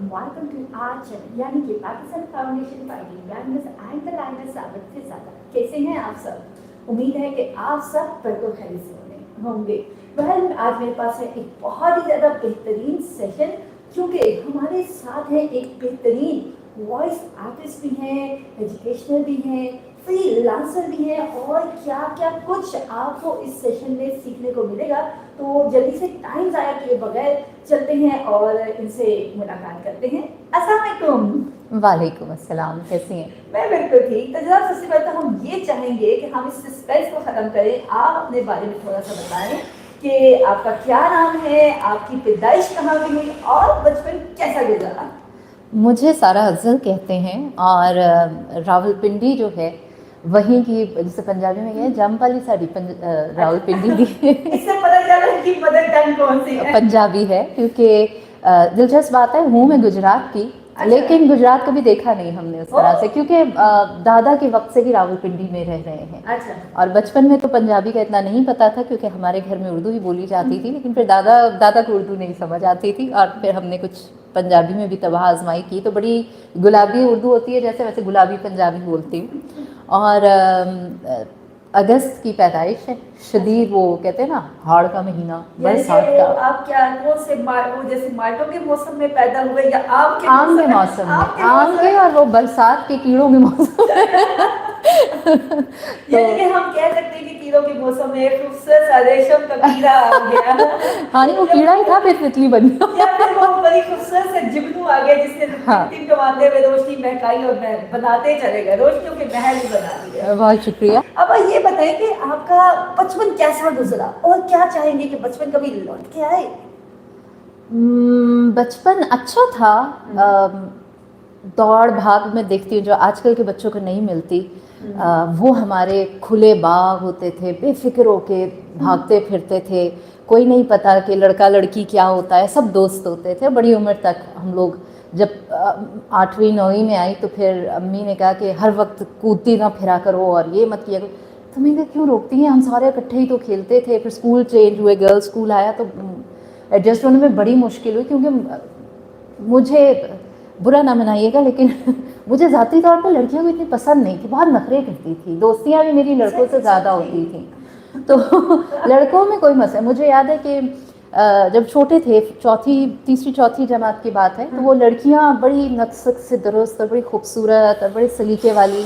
Welcome to our channel यानी कि Pakistan foundation fighting bangers and the liner साबित से ज़्यादा। कैसे हैं आप सब? उम्मीद है कि आप सब बिल्कुल खैरियत से होंगे। वह आज मेरे पास है एक बहुत ही ज़्यादा बेहतरीन सेशन, क्योंकि हमारे साथ है एक बेहतरीन वॉइस आर्टिस्ट भी हैं, एजुकेशनल भी हैं, फ्रीलांसर भी है, और क्या क्या कुछ आपको इस सेशन में सीखने को मिलेगा। तो जल्दी से टाइम ज़ाया किए बगैर चलते हैं और इनसे मुलाकात करते हैं। अस्सलाम वालेकुम। वालेकुम अस्सलाम, कैसी हैं? मैं बिल्कुल ठीक। तो जनाब, सबसे पहले तो हम ये चाहेंगे कि हम इस सस्पेंस को ख़त्म करें। आप अपने बारे में थोड़ा सा बताएं कि आपका क्या नाम है, आपकी पैदाइश कहाँ की हुई और बचपन कैसा गुजरा। मुझे सारा अफजल कहते हैं और रावलपिंडी जो है वहीं की, जैसे पंजाबी में है जमपाली साड़ी रावलपिंडी दी इससे पता चला है कि मदर टंग कौन सी है। पंजाबी है, क्योंकि दिलचस्प बात है, हूँ मैं गुजरात की, लेकिन गुजरात कभी देखा नहीं हमने उस तरह से, क्योंकि दादा के वक्त से ही रावलपिंडी में रह रहे हैं। अच्छा। और बचपन में तो पंजाबी का इतना नहीं पता था, क्योंकि हमारे घर में उर्दू ही बोली जाती थी, लेकिन फिर दादा को उर्दू नहीं समझ आती थी, और फिर हमने कुछ पंजाबी में भी तबाह आजमाई की, तो बड़ी गुलाबी उर्दू होती है जैसे, वैसे गुलाबी पंजाबी बोलती हूँ। और अगस्त की पैदाइश है, शदीद, वो कहते हैं ना हाड़ का महीना, बरसात का। आप क्या कौन से वो जैसे मार्टों के मौसम में पैदा हुए या आम के मौसम में, आम के और वो बरसात के कीड़ों के मौसम में यानी कि हम कह सकते हैं कि कीड़ों के मौसम में खूबसूरत सा रेशम का कीड़ा आ गया। हाँ नहीं, वो कीड़ा ही था, फिर तितली बन गया। या फिर वो बड़ी खूबसूरत से जुगनू आ गया जिसने टिम टमाते हुए रोशनी महकाई और बनाते चले गए, रोशनियों के महल ही बना दिए। बहुत शुक्रिया। अब ये बताएं कि आपका बचपन कैसा गुजरा और क्या चाहेंगे कि बचपन कभी लौट के आए। बचपन अच्छा था। दौड़ भाग में देखती हूँ जो आजकल के बच्चों को नहीं मिलती। वो हमारे खुले बाग होते थे, बेफिक्र होके भागते फिरते थे, कोई नहीं पता कि लड़का लड़की क्या होता है, सब दोस्त होते थे। बड़ी उम्र तक हम लोग, जब 8वीं 9वीं में आई तो फिर अम्मी ने कहा कि हर वक्त कूदती ना फिरा करो और ये मत किया करो। तो मैंने कहा क्यों रोकती हैं, हम सारे इकट्ठे ही तो खेलते थे। फिर स्कूल चेंज हुए, गर्ल्स स्कूल आया, तो एडजस्ट होने में बड़ी मुश्किल हुई, क्योंकि मुझे बुरा ना मनाइएगा, लेकिन मुझे ज़ाती तौर पर लड़कियों को इतनी पसंद नहीं थी, बहुत नखरे करती थी, दोस्तियाँ भी मेरी लड़कों से ज़्यादा होती थी। तो लड़कों में कोई मसला, मुझे याद है कि जब छोटे थे, तीसरी चौथी जमात की बात है, तो वो लड़कियाँ बड़ी नक्सक से दुरुस्त और बड़ी खूबसूरत और बड़ी सलीके वाली,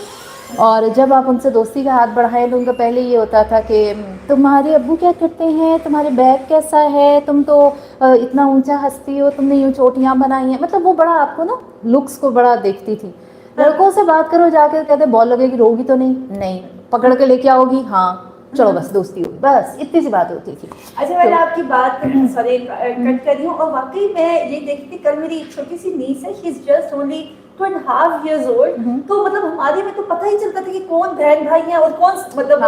और जब आप उनसे दोस्ती का हाथ बढ़ाएं तो उनका पहले ये होता था कि तुम्हारे अब्बू क्या करते हैं, तुम्हारे बैग कैसा है, तुम तो इतना ऊंचा हंसती हो, तुमने यूँ चोटियाँ बनाई हैं। मतलब वो बड़ा आपको ना लुक्स को बड़ा देखती थी। लड़कों से बात करो जाके, कहते बॉल लगेगी, रोगी तो नहीं, पकड़ के लेके आओगी, हाँ चलो बस दोस्ती होगी, बस इतनी सी बात होती थी। अच्छा, मैंने आपकी बात सॉरी कट कर रही हूँ, और वाकई मैं ये देखती थी, कल मेरी छोटी सी नीस है, she is just only 2.5 years old। तो मतलब हमारे में तो पता ही चलता था कि कौन बहन भाई है और कौन मतलब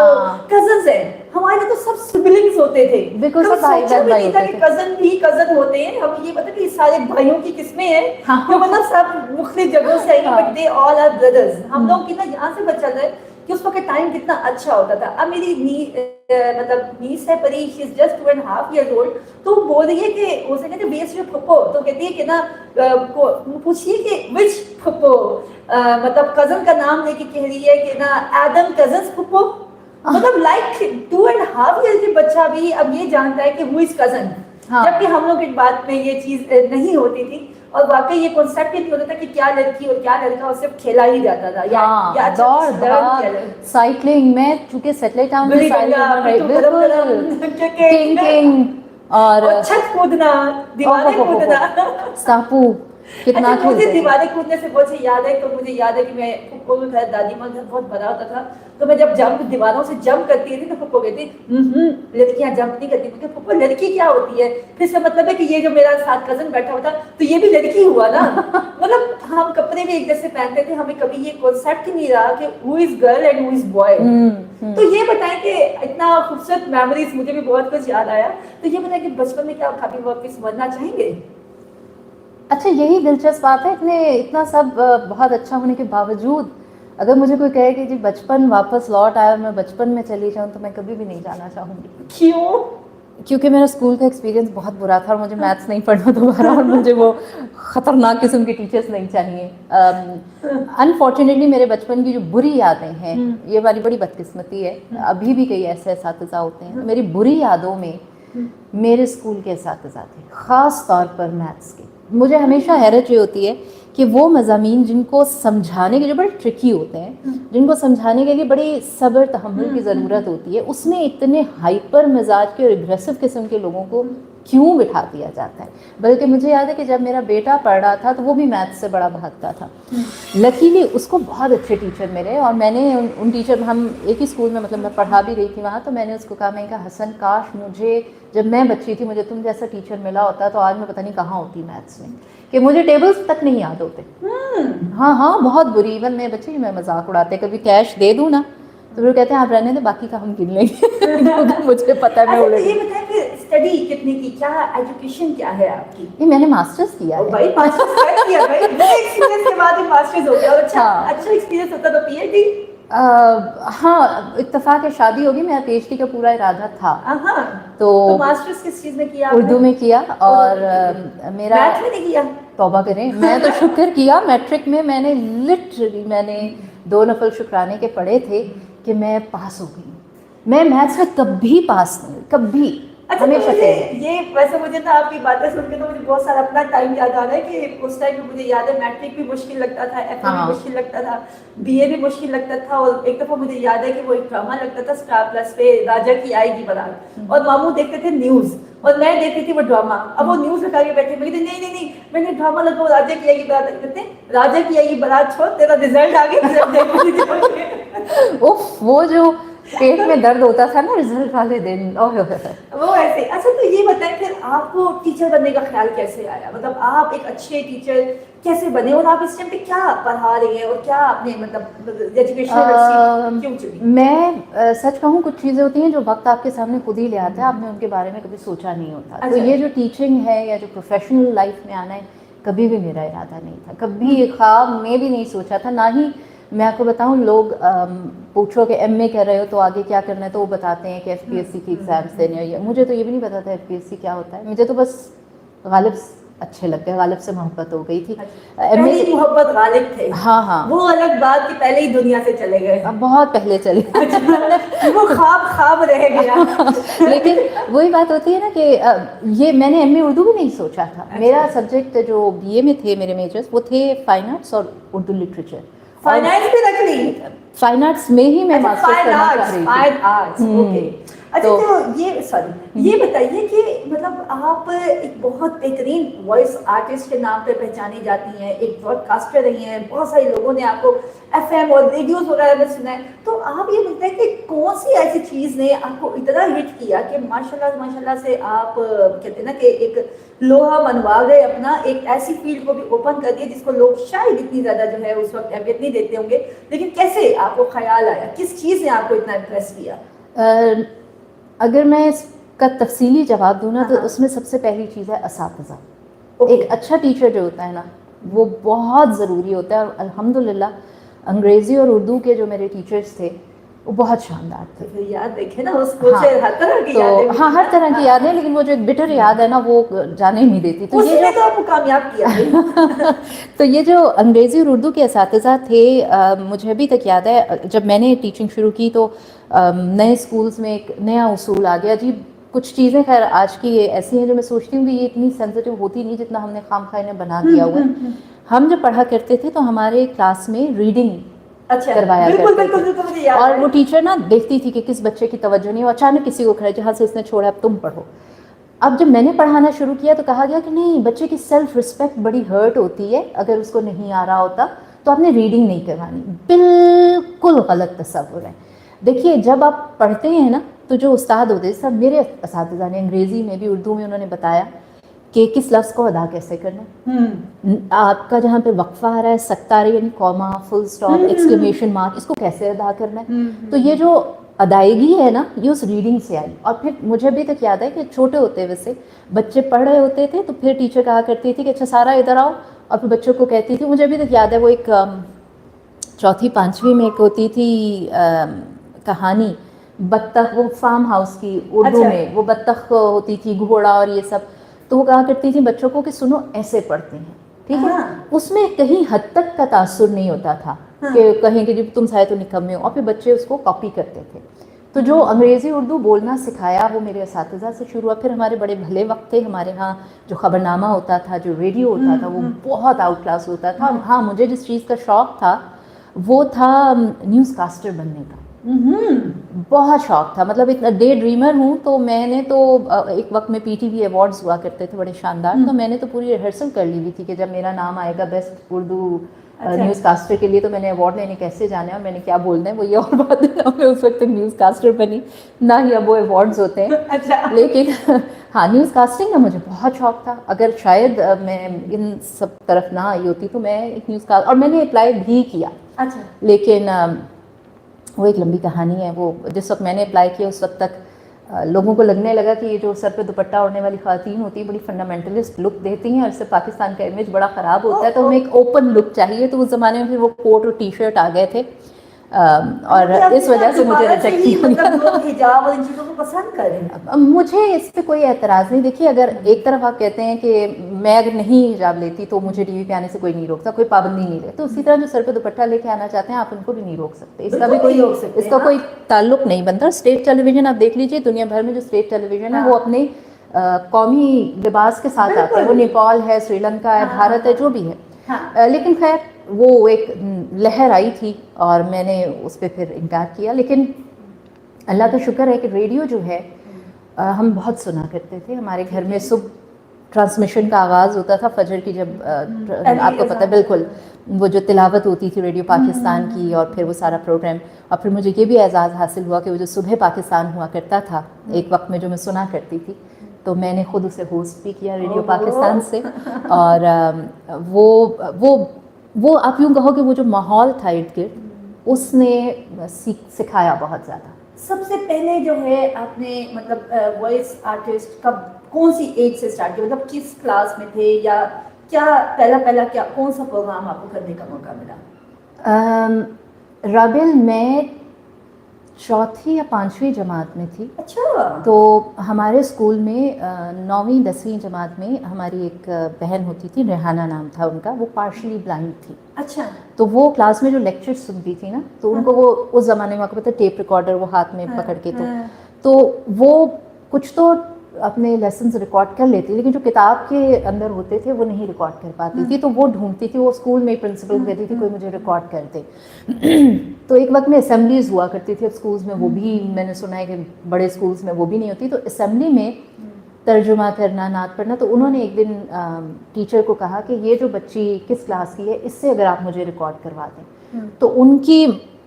कजन्स है। हमारे तो सब सिबलिंग्स होते थे, बिल्कुल सब भाई नहीं था कि कजन भी कजन होते हैं। हम ये पता कि सारे भाइयों की किस्में हैं, तो मतलब सब मुख्तलिफ जगहों से आएंगे, but they all are brothers. हम लोग की ना यहाँ से बचा जाए कि उस वक्त टाइम कितना अच्छा होता था। अब मेरी मतलब नीस है परी, she is just 2.5 years old। तो बोल रही है कि उसे कहते बेस में फुप्पो, तो कहती है कि ना पूछिए कि विच फुप्पो, मतलब कजन का नाम लेके कह रही है कि ना एडम कजन्स फुप्पो। मतलब लाइक 2.5 years की बच्चा भी अब ये जानता है कि हु इज कजन, जबकि हम लोग एक बात में ये चीज नहीं होती थी। और वाकई ये कॉन्सेप्ट नहीं होता था कि क्या लड़की और क्या लड़का, उससे खेला ही जाता था। या दौड़ भाग, साइकिलिंग में, चूंकि सेटेलाइट टाउन में किंग और छत कूदना, दीवारें कूदना, स्टापू कितना अच्छा, मुझे दीवारें कूदने से बहुत याद है। तो मुझे याद है कि मैं फुप्पो के घर, दादी माँ घर बहुत बड़ा होता था, तो मैं जब जंप दीवारों से जंप करती थी तो फुप्पो कहती लड़कियां जंप नहीं करती। क्योंकि फुप्पो लड़की क्या होती है, फिर इसका मतलब है कि ये जो मेरा साथ कजन बैठा हुआ था तो ये भी लड़की हुआ ना। मतलब हम कपड़े भी एक जैसे पहनते थे, हमें कभी ये कॉन्सेप्ट ही नहीं रहा कि who is girl and who is boy. तो ये बताएं कि इतना खूबसूरत मेमोरीज, मुझे भी बहुत कुछ याद आया। तो ये बताएं कि बचपन में क्या कभी वापस समझना चाहेंगे। अच्छा, यही दिलचस्प बात है, इतना सब बहुत अच्छा होने के बावजूद अगर मुझे कोई कहे कि जी बचपन वापस लौट आया, मैं बचपन में चली जाऊं, तो मैं कभी भी नहीं जाना चाहूँगी। क्यों? क्योंकि मेरा स्कूल का एक्सपीरियंस बहुत बुरा था और मुझे मैथ्स नहीं पढ़ना दोबारा और मुझे वो ख़तरनाक किस्म के टीचर्स नहीं चाहिए। अनफॉर्चुनेटली मेरे बचपन की जो बुरी यादें हैं, ये वाली बड़ी बदकिस्मती है, अभी भी कई ऐसे इस्तिज़ा होते हैं, मेरी बुरी यादों में मेरे स्कूल के इस्तिज़ा थे, ख़ास तौर पर मैथ्स के। मुझे हमेशा हैरत ये होती है कि वो मज़ामीन जिनको समझाने के, जो बड़े ट्रिकी होते हैं, जिनको समझाने के लिए बड़ी सब्र तहम्मुल की ज़रूरत होती है, उसमें इतने हाइपर मिजाज के और एग्रेसिव किस्म के लोगों को क्यों बिठा दिया जाता है। बल्कि मुझे याद है कि जब मेरा बेटा पढ़ रहा था तो वो भी मैथ्स से बड़ा भागता था। लकीली उसको बहुत अच्छे टीचर मिले और मैंने उन टीचर, हम एक ही स्कूल में, मतलब मैं पढ़ा भी रही थी वहाँ, तो मैंने उसको कहा, मैंने कहा हसन काश मुझे, जब मैं बच्ची थी, मुझे तुम जैसा टीचर मिला होता तो आज मैं पता नहीं कहाँ होती मैथ्स में, कि मुझे टेबल्स तक नहीं याद होते। हाँ, बहुत बुरी। इवन मैं बच्चे मैं मजाक उड़ाते, कभी कैश दे दूँ ना तो वो कहते हैं आप रहने दे, बाकी का हम गिन लेंगे क्योंकि मुझे पता है मैं अच्छा, उड़े। तो ये बताएं फिर स्टडी कितनी की, क्या एजुकेशन क्या है आपकी? ये मैंने मास्टर्स किया है। भाई मास्टर्स कर किया भाई, मेरे एक्सपीरियंस के बाद ही मास्टर्स हो गया। और अच्छा, हाँ। अच्छा एक्सपीरियंस होता तो पीएचडी। हाँ, इत्तेफाक है, शादी होगी, मेरा पीएचडी का पूरा इरादा था। तो मास्टर्स किस चीज में किया? उर्दू में किया। और मेरा मैथ में नहीं किया? तौबा करें, मैं तो शुक्र किया, मैट्रिक में मैंने लिटरली 2 नफल शुक्राने के पढ़े थे कि मैं पास हो गई। मैं मैथ्स में कभी पास नहीं, कभी। अच्छा, हमेशा तो ये वैसे मुझे ना आपकी बातें सुन के तो मुझे बहुत सारा अपना टाइम याद आ रहा है कि उस टाइम में मुझे याद है मैट्रिक भी मुश्किल लगता था, एफए भी मुश्किल लगता था, बीए भी मुश्किल लगता था। और एक दफा मुझे याद है कि वो एक ड्रामा लगता था स्टार प्लस पे, राजा की आएगी बारात, और मामू देखते थे न्यूज और मैं देखती थी वो ड्रामा। अब वो न्यूज लगा के बैठे, मैं कहती नहीं, मैंने ड्रामा लगाओ, राजा की आएगी बारात। कहते राजा की आएगी बारात छोड़, तेरा रिजल्ट आ गया। उफ, वो जो पेट में दर्द होता था ना रिजल्ट वाले दिन, वो ऐसे। अच्छा, तो ये बताएं फिर आपको टीचर बनने का ख्याल कैसे आया? मतलब आप एक अच्छे टीचर कैसे बने और आप इस टाइम पे क्या पढ़ा रहे हैं और क्या आपने मतलब एजुकेशन क्यों चुनी? मैं सच कहूँ, कुछ चीज़ें होती हैं जो वक्त आपके सामने खुद ही ले आता है, आपने उनके बारे में कभी सोचा नहीं होता। अच्छा। तो ये जो टीचिंग है या जो प्रोफेशनल लाइफ में आना है, कभी भी मेरा इरादा नहीं था, कभी ख्वाब में भी नहीं सोचा था। ना ही मैं आपको बताऊं, लोग पूछो कि एमए कर रहे हो तो आगे क्या करना है, तो वो बताते हैं कि एफपीएससी की एग्जाम्स देने हैं। मुझे तो ये भी नहीं पता था एफपीएससी क्या होता है। मुझे तो बस गालिब अच्छे लग गए, गालिब से मोहब्बत हो गई थी। पहली मोहब्बत गालिब थे। हाँ, वो अलग बात कि पहले ही दुनिया से चले गए। बहुत पहले चले वो ख्वाब रह गया। लेकिन वही बात होती है ना कि ये मैंने एमए उर्दू भी नहीं सोचा था। मेरा सब्जेक्ट जो बीए में थे, मेरे मेजर्स, वो थे फाइन आर्ट्स और उर्दू लिटरेचर। फाइनेंस भी रख ली? फाइन आर्ट्स में ही मैं मास्टर्स करना चाह रही थी। Fine arts, okay. अच्छा, तो ये बताइए कि मतलब आप एक बहुत बेहतरीन वॉइस आर्टिस्ट के नाम पे पहचानी जाती हैं, एक ब्रॉडकास्टर रही हैं, बहुत सारे लोगों ने आपको एफएम और रेडियोज वगैरह में सुना है। तो आप ये बताएं कि कौन सी ऐसी चीज़ ने आपको इतना हिट किया कि माशाल्लाह से आप कहते हैं ना कि एक लोहा मनवा गए अपना, एक ऐसी फील्ड को भी ओपन कर दिया जिसको लोग शायद इतनी ज़्यादा जो है उस वक्त अहमियत नहीं देते होंगे, लेकिन कैसे आपको ख्याल आया, किस चीज़ ने आपको इतना इम्प्रेस किया? अगर मैं इसका तफसीली जवाब दूँ ना, तो उसमें सबसे पहली चीज़ है असातिज़ा। एक अच्छा टीचर जो होता है ना, वो बहुत ज़रूरी होता है। और अल्हम्दुलिल्लाह अंग्रेज़ी और उर्दू के जो मेरे टीचर्स थे वो बहुत शानदार थे। तो याद देखे ना उसको, से हर तरह की यादें। हाँ, हर तरह की यादें, लेकिन वो जो एक बिटर याद है ना, वो जाने ही नहीं देती। तो ये जो आपको कामयाब किया तो ये जो अंग्रेज़ी और उर्दू के असातिज़ा थे, मुझे अभी तक याद है, जब मैंने टीचिंग शुरू की तो नए स्कूल्स में एक नया उसूल आ गया जी। कुछ चीज़ें खैर आज की ये ऐसी हैं जो मैं सोचती हूँ कि ये इतनी सेंसिटिव होती नहीं जितना हमने खामखा इन्हें बना दिया हुआ है। हम जब पढ़ा करते थे तो हमारे क्लास में रीडिंग करवाया करते थे, और वो टीचर ना देखती थी कि किस बच्चे की तवज्जो नहीं, और अचानक किसी को खड़ा, जहाँ से इसने छोड़ा अब तुम पढ़ो। अब जब मैंने पढ़ाना शुरू किया तो कहा गया कि नहीं, बच्चे की सेल्फ रिस्पेक्ट बड़ी हर्ट होती है, अगर उसको नहीं आ रहा होता तो आपने रीडिंग नहीं करवानी। बिल्कुल गलत तस्वुर है। देखिए, जब आप पढ़ते हैं ना, तो जो उस्ताद होते हैं, सब मेरे असातिज़ा ने अंग्रेज़ी में भी उर्दू में उन्होंने बताया कि किस लफ्ज़ को अदा कैसे करना, आपका जहाँ पे वक्फा आ रहा है, सकता आ रही है, यानी comma, full stop, exclamation mark, इसको कैसे अदा करना है। तो ये जो अदायगी है ना, ये उस रीडिंग से आई। और फिर मुझे अभी तक याद है कि छोटे होते वैसे बच्चे पढ़ रहे होते थे तो फिर टीचर कहा करती थी कि अच्छा सारा इधर आओ, और फिर बच्चों को कहती थी, मुझे अभी तक याद है, वो एक चौथी पाँचवीं में एक होती थी कहानी, बत्तख, वो फार्म हाउस की उर्दू अच्छा। में वो बत्तख होती थी, घोड़ा और ये सब। तो वो कहा करती थी बच्चों को कि सुनो ऐसे पढ़ते हैं, ठीक है। हाँ। उसमें कहीं हद तक का तासुर नहीं होता था हाँ। कि कहें कि जब तुम शायद तो निकम्मे हो, और फिर बच्चे उसको कॉपी करते थे। तो जो अंग्रेज़ी उर्दू बोलना सिखाया वो मेरे असातिज़ा से शुरू हुआ। फिर हमारे बड़े भले वक्त थे, हमारे यहाँ जो ख़बरनामा होता था, जो रेडियो होता था, वो बहुत आउट क्लास होता था। हाँ, मुझे जिस चीज़ का शौक़ था वो था न्यूज़ कास्टर बनने का। बहुत शौक था, मतलब एक डे ड्रीमर हूँ। तो मैंने तो एक वक्त में पीटीवी अवार्ड्स हुआ करते थे बड़े शानदार, तो मैंने तो पूरी रिहर्सल कर ली हुई थी कि जब मेरा नाम आएगा बेस्ट उर्दू न्यूज़ कास्टर के लिए तो मैंने अवार्ड लेने कैसे जाना है और मैंने क्या बोलना है, वो ये और बात है। मैं उस वक्त न्यूज़ कास्टर बनी, ना ही अब वो अवार्ड्स होते हैं। अच्छा। लेकिन हाँ, न्यूज़ कास्टिंग का मुझे बहुत शौक था। अगर शायद मैं इन सब तरफ ना आई होती तो मैं एक न्यूज़ कास्ट, और मैंने अप्लाई भी किया। अच्छा। लेकिन वो एक लंबी कहानी है। वो जिस वक्त मैंने अप्लाई किया उस वक्त तक लोगों को लगने लगा कि ये जो सर पे दुपट्टा ओढ़ने वाली ख़वातीन होती है बड़ी फंडामेंटलिस्ट लुक देती हैं और इससे पाकिस्तान का इमेज बड़ा ख़राब होता है, तो हमें एक ओपन लुक चाहिए। तो उस ज़माने में फिर वो कोट और टी शर्ट आ गए थे, और इस वजह से मुझे रिजेक्ट किया मतलब गया। लोग हिजाब और इन चीज़ों को पसंद करें। मुझे इस पे कोई एतराज़ नहीं। देखिए, अगर एक तरफ आप कहते हैं कि मैं अगर नहीं हिजाब लेती तो मुझे टीवी पे आने से कोई नहीं रोकता, कोई पाबंदी नहीं है, तो उसी तरह जो सर पे दुपट्टा लेके आना चाहते हैं आप उनको भी नहीं रोक सकते। इसका भी कोई इसका कोई ताल्लुक नहीं बनता। स्टेट टेलीविज़न आप देख लीजिए, दुनिया भर में जो स्टेट टेलीविज़न है वो अपने कौमी लिबास के साथ आता है। वो नेपाल है, श्रीलंका है, भारत है, जो भी है। लेकिन खैर वो एक लहर आई थी और मैंने उस पर फिर इनकार किया। लेकिन अल्लाह का शुक्र है कि रेडियो जो है हम बहुत सुना करते थे। हमारे घर में सुबह ट्रांसमिशन का आगाज़ होता था फजर की, जब आपको पता है बिल्कुल वो जो तिलावत होती थी रेडियो पाकिस्तान की, और फिर वो सारा प्रोग्राम। और फिर मुझे ये भी एजाज़ हासिल हुआ कि वो जो सुबह पाकिस्तान हुआ करता था एक वक्त में, जो मैं सुना करती थी, तो मैंने ख़ुद उसे होस्ट भी किया रेडियो पाकिस्तान से। और वो आप यूँ कहो कि वो जो माहौल था इर्द गिर्द, उसने सिखाया बहुत ज़्यादा। सबसे पहले जो है आपने मतलब वॉइस आर्टिस्ट कब, कौन सी एज से स्टार्ट किया, मतलब किस क्लास में थे, या क्या पहला क्या कौन सा प्रोग्राम आपको करने का मौका मिला? राबिल, मैं चौथी या पाँचवीं जमात में थी। अच्छा। तो हमारे स्कूल में 9वीं 10वीं जमात में हमारी एक बहन होती थी, रेहाना नाम था उनका, वो पार्शली ब्लाइंड थी। अच्छा। तो वो क्लास में जो लेक्चर सुनती थी ना, तो उनको वो उस ज़माने में आपको पता है टेप रिकॉर्डर वो हाथ में पकड़ के, तो वो कुछ तो अपने लेसन्स रिकॉर्ड कर लेती, लेकिन जो किताब के अंदर होते थे वो नहीं रिकॉर्ड कर पाती थी। तो वो ढूंढती थी, वो स्कूल में प्रिंसिपल को कहती थी कोई मुझे रिकॉर्ड कर दे। तो एक वक्त में असेंबलीज हुआ करती थी, अब स्कूल्स में वो भी मैंने सुना है कि बड़े स्कूल्स में वो भी नहीं होती। तो असेंबली में तर्जुमा करना, नात पढ़ना, तो उन्होंने एक दिन टीचर को कहा कि ये जो बच्ची किस क्लास की है, इससे अगर आप मुझे रिकॉर्ड करवा दें। तो उनकी,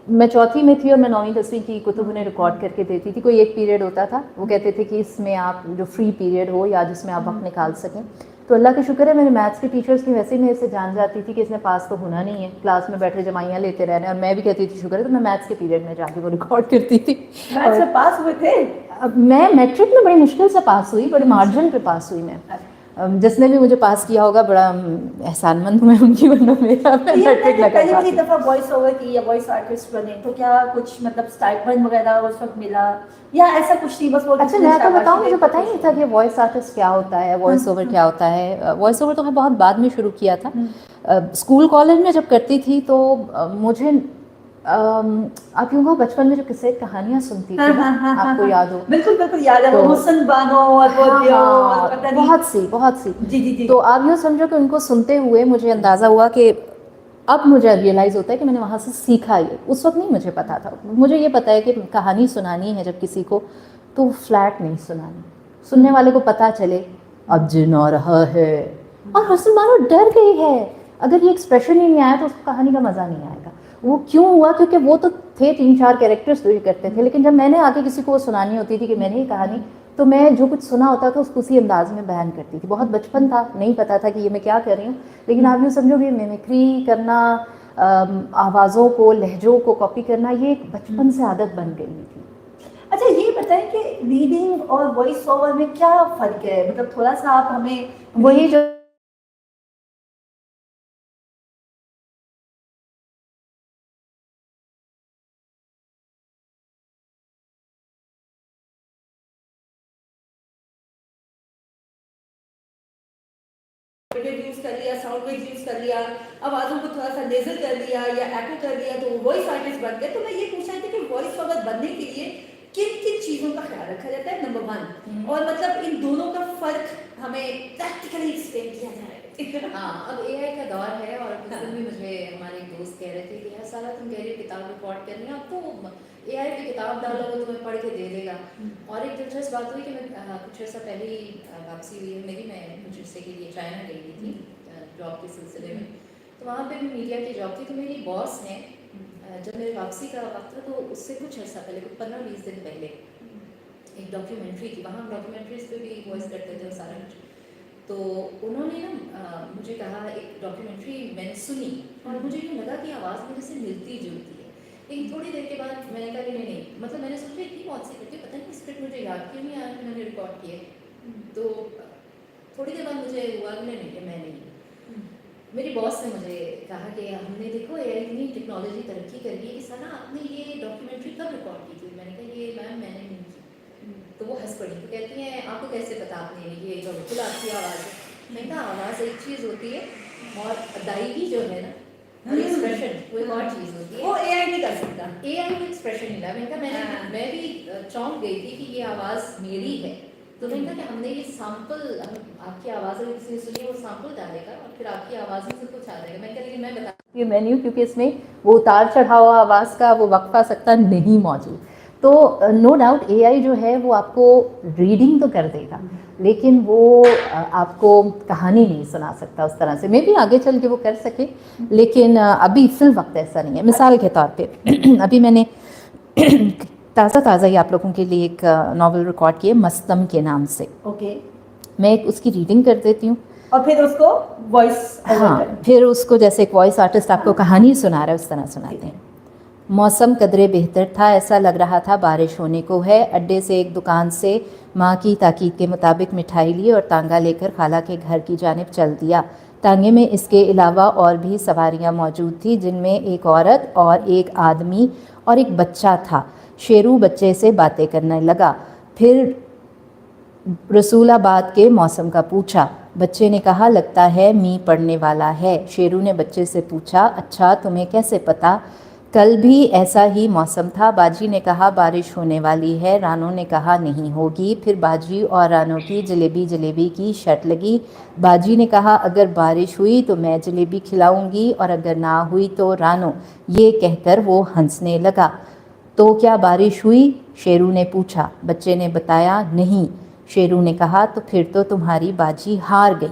मैं चौथी में थी और मैं 9वीं 10वीं की कुतुब उन्हें रिकॉर्ड करके देती थी। कोई एक पीरियड होता था, वो कहते थे कि इसमें आप जो फ्री पीरियड हो या जिसमें आप वक्त निकाल सकें। तो अल्लाह का शुक्र है मेरे मैथ्स के टीचर्स की वैसे ही मेरे से जान जाती थी कि इसने पास तो होना नहीं है, क्लास में बैठे जमाइयाँ लेते रहने। और मैं भी कहती थी शुक्र है, तो मैं मैथ्स के पीरियड में जाके वो रिकॉर्ड करती थी। मैथ्स में पास हुए थे? मैं मैट्रिक में बड़ी मुश्किल से पास हुई, बड़े मार्जिन पे पास हुई मैं। जिसने भी मुझे पास किया होगा बड़ा एहसानमंद हूँ मैं उनकी, वरना मेरा मैट्रिक लगा था। पहली दफ़ा वॉइस ओवर की या वॉइस आर्टिस्ट बने, तो क्या कुछ मतलब स्टाइपेंड वगैरह उस वक्त मिला, या ऐसा कुछ नहीं बस वो? अच्छा, मैं आपको बताऊँ, मुझे पता ही नहीं था कि वॉइस आर्टिस्ट क्या होता है, वॉइस ओवर क्या होता है। वॉइस ओवर तो मैं बहुत बाद में शुरू किया था। स्कूल कॉलेज में जब करती थी तो मुझे आप यूँ कहो बचपन में जो किस्से कहानियाँ सुनती थी ना, आपको याद हो? बिल्कुल बिल्कुल याद है, हुस्न बानो और वो पता नहीं, बहुत सी। जी जी जी। तो आप यूँ समझो कि उनको सुनते हुए मुझे अंदाज़ा हुआ कि अब मुझे रियलाइज़ होता है कि मैंने वहाँ से सीखा ये, उस वक्त नहीं मुझे पता था। मुझे ये पता है कि कहानी सुनानी है जब किसी को, तो फ्लैट नहीं सुनानी, सुनने वाले को पता चले अब जिन आ रहा है, और हुस्न बानो डर गई है। अगर ये एक्सप्रेशन ही नहीं आया तो उसको कहानी का मज़ा नहीं आएगा। वो क्यों हुआ? क्योंकि वो तो थे 3-4 कैरेक्टर्स तो ये करते थे, लेकिन जब मैंने आके किसी को सुनानी होती थी कि मैंने ये कहानी, तो मैं जो कुछ सुना होता था उसको उसी अंदाज में बयान करती थी। बहुत बचपन था, नहीं पता था कि ये मैं क्या कर रही हूँ, लेकिन आप यूँ समझो कि मिमिक्री करना, आवाज़ों को, लहजों को कॉपी करना, ये एक बचपन से आदत बन गई थी। अच्छा, ये बताएं कि रीडिंग और वॉइस ओवर में क्या फ़र्क है, मतलब थोड़ा सा आप हमें वही जो वेव यूज कर लिया, साउंड वेव यूज कर लिया, आवाजों को थोड़ा सा लेजर कर लिया या एको कर लिया, तो वॉइस आर्टिस्ट बन गए। तो मैं ये पूछ रही थी कि वॉइस ओवर बनने के लिए किन किन चीजों का ख्याल रखा जाता है, नंबर 1, और मतलब इन दोनों का फर्क हमें प्रैक्टिकली एक्सप्लेन किया जाए। हाँ, अब AI का दौर है और उस दिन भी मुझे हमारे एक दोस्त कह रहे थे कि यार साला तुम कह रही हो किताब रिकॉर्ड करनी है, अब तो AI पे किताब डालो वो तुम्हें पढ़ के दे देगा। और एक दिलचस्प बात हुई कि मैं कुछ अर्सा पहले ही वापसी हुई है मेरी, मैं कुछ अर्से के लिए चाइना गई हुई थी जॉब के सिलसिले में, तो वहाँ पे भी मीडिया की जॉब थी। तो मेरी बॉस ने जब मेरी वापसी का वक्त था तो उससे कुछ अर्सा पहले, कुछ 15-20 दिन पहले एक डॉक्यूमेंट्री थी, वहाँ डॉक्यूमेंट्रीज पे भी वॉइस करते थे सारा कुछ। तो उन्होंने ना मुझे कहा, एक डॉक्यूमेंट्री मैंने सुनी और मुझे यूँ लगा कि आवाज़ मेरे से मिलती जुलती है, लेकिन थोड़ी देर के बाद मैंने कहा कि नहीं, मतलब मैंने सोचा इतनी बहुत सी करती, पता नहीं स्क्रिप्ट मुझे याद क्यों नहीं आया कि मैंने रिकॉर्ड किया। तो थोड़ी देर बाद मुझे हुआ कि नहीं कि मैं नहीं। मेरी बॉस ने मुझे कहा कि हमने देखो इतनी टेक्नोलॉजी तरक्की कर गई, इस ना आपने ये डॉक्यूमेंट्री कब रिकॉर्ड की थी। मैंने कहा ये मैम मैंने नहीं की। तो वो हंस पड़ी, तो कहती हैं आपको कैसे पता आपने ये जो बिल्कुल आपकी आवाज़ है। मैंने कहा आवाज़ एक चीज़ होती है और अदायगी जो है ना, और एक्सप्रेशन वो एक और चीज़ होती है, वो AI नहीं कर सकता। AI वो एक्सप्रेशन नहीं था। मैंने कहा मैं भी चौंक गई थी कि ये आवाज़ मेरी है। तो मैंने कहा कि हमने ये सैंपल, आपकी आवाज़ अगर किसी ने सुनी वो सैंपल डालेगा और फिर आपकी आवाज़ में से कुछ आ जाएगा। मैं कह लेकिन मैं बता ये मेन्यू, क्योंकि इसमें वो उतार चढ़ाव आवाज़ का वो वक्फा सकता नहीं मौजूद। तो नो डाउट AI जो है वो आपको रीडिंग तो कर देगा, लेकिन वो आपको कहानी नहीं सुना सकता उस तरह से। मे भी आगे चल के वो कर सके, लेकिन अभी फिल वक्त ऐसा नहीं है। मिसाल के तौर पे अभी मैंने ताज़ा ही आप लोगों के लिए एक नावल रिकॉर्ड की है मस्तम के नाम से। ओके, मैं एक उसकी रीडिंग कर देती हूँ और फिर उसको वॉइस, हाँ, फिर उसको जैसे एक वॉइस आर्टिस्ट आपको कहानी सुना रहा है उस तरह सुनाते हैं। मौसम कदरे बेहतर था, ऐसा लग रहा था बारिश होने को है। अड्डे से एक दुकान से माँ की ताकीद के मुताबिक मिठाई ली और तांगा लेकर खाला के घर की जानिब चल दिया। तांगे में इसके अलावा और भी सवारियाँ मौजूद थी, जिनमें एक औरत और एक आदमी और एक बच्चा था। शेरू बच्चे से बातें करने लगा, फिर रसूलाबाद के मौसम का पूछा। बच्चे ने कहा लगता है मींह पड़ने वाला है। शेरू ने बच्चे से पूछा अच्छा तुम्हें कैसे पता, कल भी ऐसा ही मौसम था। बाजी ने कहा बारिश होने वाली है। रानो ने कहा नहीं होगी। फिर बाजी और रानो की जलेबी की शर्त लगी। बाजी ने कहा अगर बारिश हुई तो मैं जलेबी खिलाऊंगी और अगर ना हुई तो रानो। ये कहकर वो हंसने लगा। तो क्या बारिश हुई? शेरू ने पूछा। बच्चे ने बताया नहीं। शेरू ने कहा तो फिर तो तुम्हारी बाजी हार गई।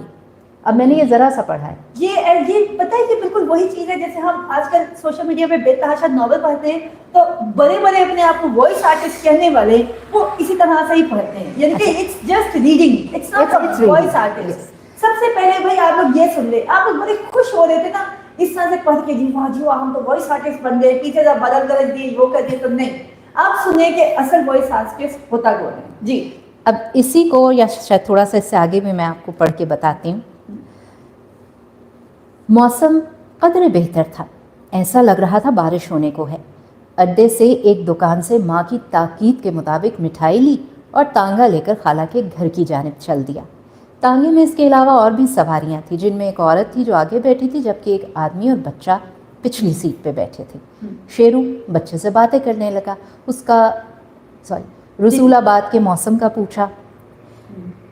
अब मैंने ये ज़रा सा पढ़ा है। ये पता है, ये बिल्कुल वही चीज़ है जैसे हम आजकल सोशल मीडिया पे बेतहाशा नॉवल पढ़ते हैं, तो बड़े अपने आप को वॉइस आर्टिस्ट कहने वाले वो इसी तरह से ही पढ़ते हैं, यानी कि it's just reading, it's not voice artist. सबसे पहले भाई आप लोग ये सुन ले, आप लोग बड़े खुश हो रहे थे ना इस तरह से पढ़ के, जी वाह जी वाह हम तो वॉइस आर्टिस्ट बन गए, पीछे जब बदल गलत दिए वो कर दिए, तो नहीं, आप सुने कि असल वॉइस आर्टिस्ट होता कौन है जी। अब इसी को या शायद थोड़ा सा इससे आगे भी मैं आपको पढ़ के बताती हूँ। मौसम कदरे बेहतर था, ऐसा लग रहा था बारिश होने को है। अड्डे से एक दुकान से माँ की ताकीद के मुताबिक मिठाई ली और तांगा लेकर खाला के घर की जानिब चल दिया। तांगे में इसके अलावा और भी सवारियाँ थीं, जिनमें एक औरत थी जो आगे बैठी थी, जबकि एक आदमी और बच्चा पिछली सीट पे बैठे थे। शेरू बच्चे से बातें करने लगा। रसूलाबाद के मौसम का पूछा।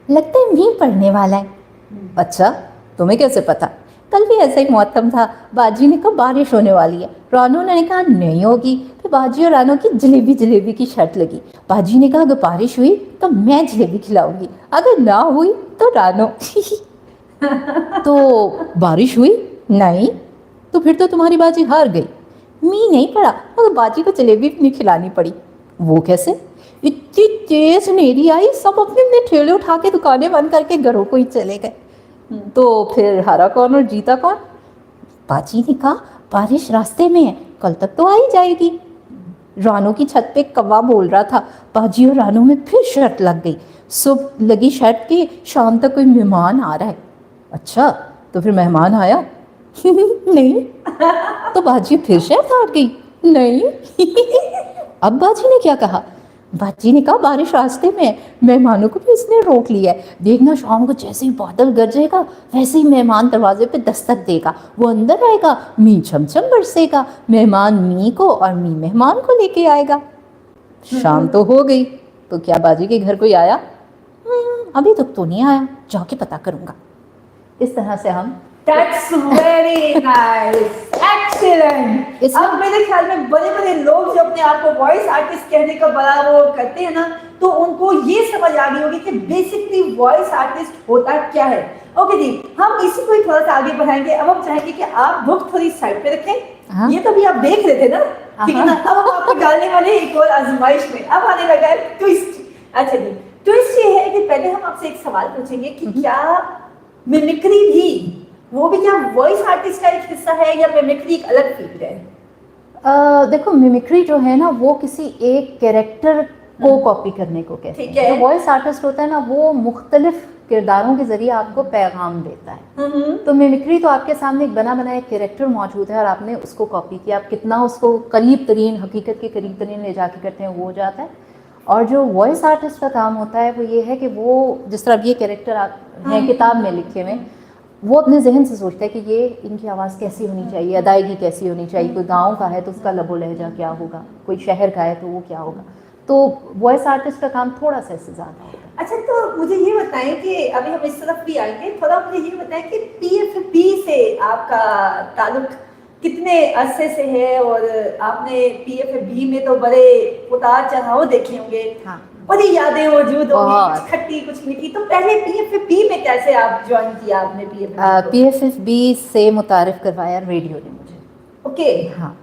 लगता है मींह पड़ने वाला है। अच्छा तुम्हें कैसे पता? कल भी ऐसा ही मौसम था। बाजी ने कहा बारिश होने वाली है। रानो ने कहा नहीं होगी। फिर बाजी और रानो की जलेबी की शर्त लगी। बाजी ने कहा अगर बारिश हुई तो मैं जलेबी खिलाऊंगी, अगर ना हुई तो रानो। तो बारिश हुई? नहीं। तो फिर तो तुम्हारी बाजी हार गई। मींह नहीं पड़ा मगर बाजी को जलेबी नहीं खिलानी पड़ी। वो कैसे? इतनी तेज हनेरी आई, सब अपने अपने ठेले उठा के दुकानें बंद करके घरों को ही चले गए। तो फिर हारा कौन और जीता कौन? बाजी ने कहा बारिश रास्ते में है, कल तक तो आ ही जाएगी। रानो की छत पे कौवा बोल रहा था। बाजी और रानो में फिर शर्त लग गई। सुबह लगी शर्त कि शाम तक कोई मेहमान आ रहा है। अच्छा तो फिर मेहमान आया? नहीं। तो बाजी फिर शर्त हार गई। नहीं। अब बाजी ने क्या कहा? बाजी ने कहा बारिश रास्ते में है, मेहमानों को भी इसने रोक लिया है, देखना शाम को जैसे ही बादल गरजेगा वैसे ही मेहमान दरवाजे पे दस्तक देगा, वो अंदर आएगा, मी छमछम बरसेगा, मेहमान मी को और मी मेहमान को लेके आएगा। शाम तो हो गई, तो क्या बाजी के घर कोई आया? अभी तक तो नहीं आया, जाके पता करूंगा। इस तरह से हम That's very nice, excellent. अब मेरे ख्याल में बड़े बड़े लोग जो अपने आप को वॉइस आर्टिस्ट कहने का बड़ा वो करते हैं ना, तो उनको ये समझ आ गई होगी कि बेसिकली वॉइस आर्टिस्ट होता क्या है। ओके जी, हम इसी को ही थोड़ा सा आगे बढ़ाएंगे। अब हम चाहेंगे कि आप बुक थोड़ी साइड पे रखें। ये तो भी आप देख रहे थे ना, ठीक है ना। अब हम आपको डालने वाले एक और आजमाइश में। अब आने लगा है ट्विस्ट। अच्छा जी, ट्विस्ट ये है कि पहले हम आपसे एक सवाल पूछेंगे कि क्या मिमिक्री भी, वो भी क्या वॉइस आर्टिस्ट का एक हिस्सा है या मिमिक्री एक अलग फील्ड है? देखो मिमिक्री जो है ना वो किसी एक कैरेक्टर को कॉपी करने को कहते हैं। जो वॉइस आर्टिस्ट होता है ना वो मुख्तलिफ किरदारों के जरिए आपको पैगाम देता है। तो मिमिक्री तो आपके सामने एक बना बनाया कैरेक्टर मौजूद है और आपने उसको कॉपी किया, आप कितना उसको करीब तरीन, हकीकत के करीब तरीन ले जाके करते हैं वो हो जाता है। और जो वॉइस आर्टिस्ट का काम होता है वो ये है कि वो जिस तरह ये कैरेक्टर हैं किताब में लिखे हुए, वो अपने जहन से सोचता है कि ये इनकी आवाज़ कैसी होनी चाहिए, अदायगी कैसी होनी चाहिए, कोई गांव का है तो उसका लबो लहजा क्या होगा, कोई शहर का है तो वो क्या होगा। तो वॉइस आर्टिस्ट का काम थोड़ा सा इससे ज़्यादा होता है। अच्छा, तो मुझे ये बताएं कि अभी हम इस तरफ भी आएंगे, थोड़ा मुझे ये बताएं कि PFP से आपका ताल्लुक कितने अरसे से है, और आपने PFP में तो बड़े उतार चढ़ाव देखे होंगे। हाँ, बड़ी यादें मौजूद होंगी, कुछ खट्टी कुछ मीठी। तो पहले PFP में कैसे आप ज्वाइन किया आपने PFP से मुतारिफ करवाया रेडियो ने मुझे। ओके, हाँ,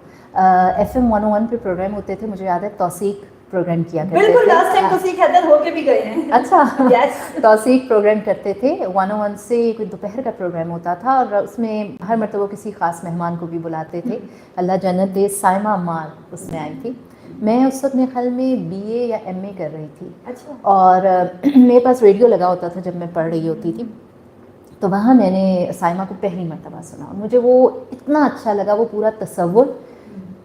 FM 101 पे प्रोग्राम होते थे, मुझे याद है तौसीक प्रोग्राम किया करते बिल्कुल, लास्ट टाइम तौसीक हैदर होके भी गए हैं। अच्छा, यस, तौसीक प्रोग्राम करते थे 101 से, कोई दोपहर का प्रोग्राम होता था और उसमें हर मरतबा किसी ख़ास मेहमान को भी बुलाते थे। अल्लाह जन्नत दे, साइमा अम्मार उसमें आई थी। मैं उस वक्त मेरे ख्याल में BA या MA कर रही थी। अच्छा। और मेरे पास रेडियो लगा होता था जब मैं पढ़ रही होती थी, तो वहाँ मैंने साइमा को पहली मरतबा सुना और मुझे वो इतना अच्छा लगा। वो पूरा तसव्वुर,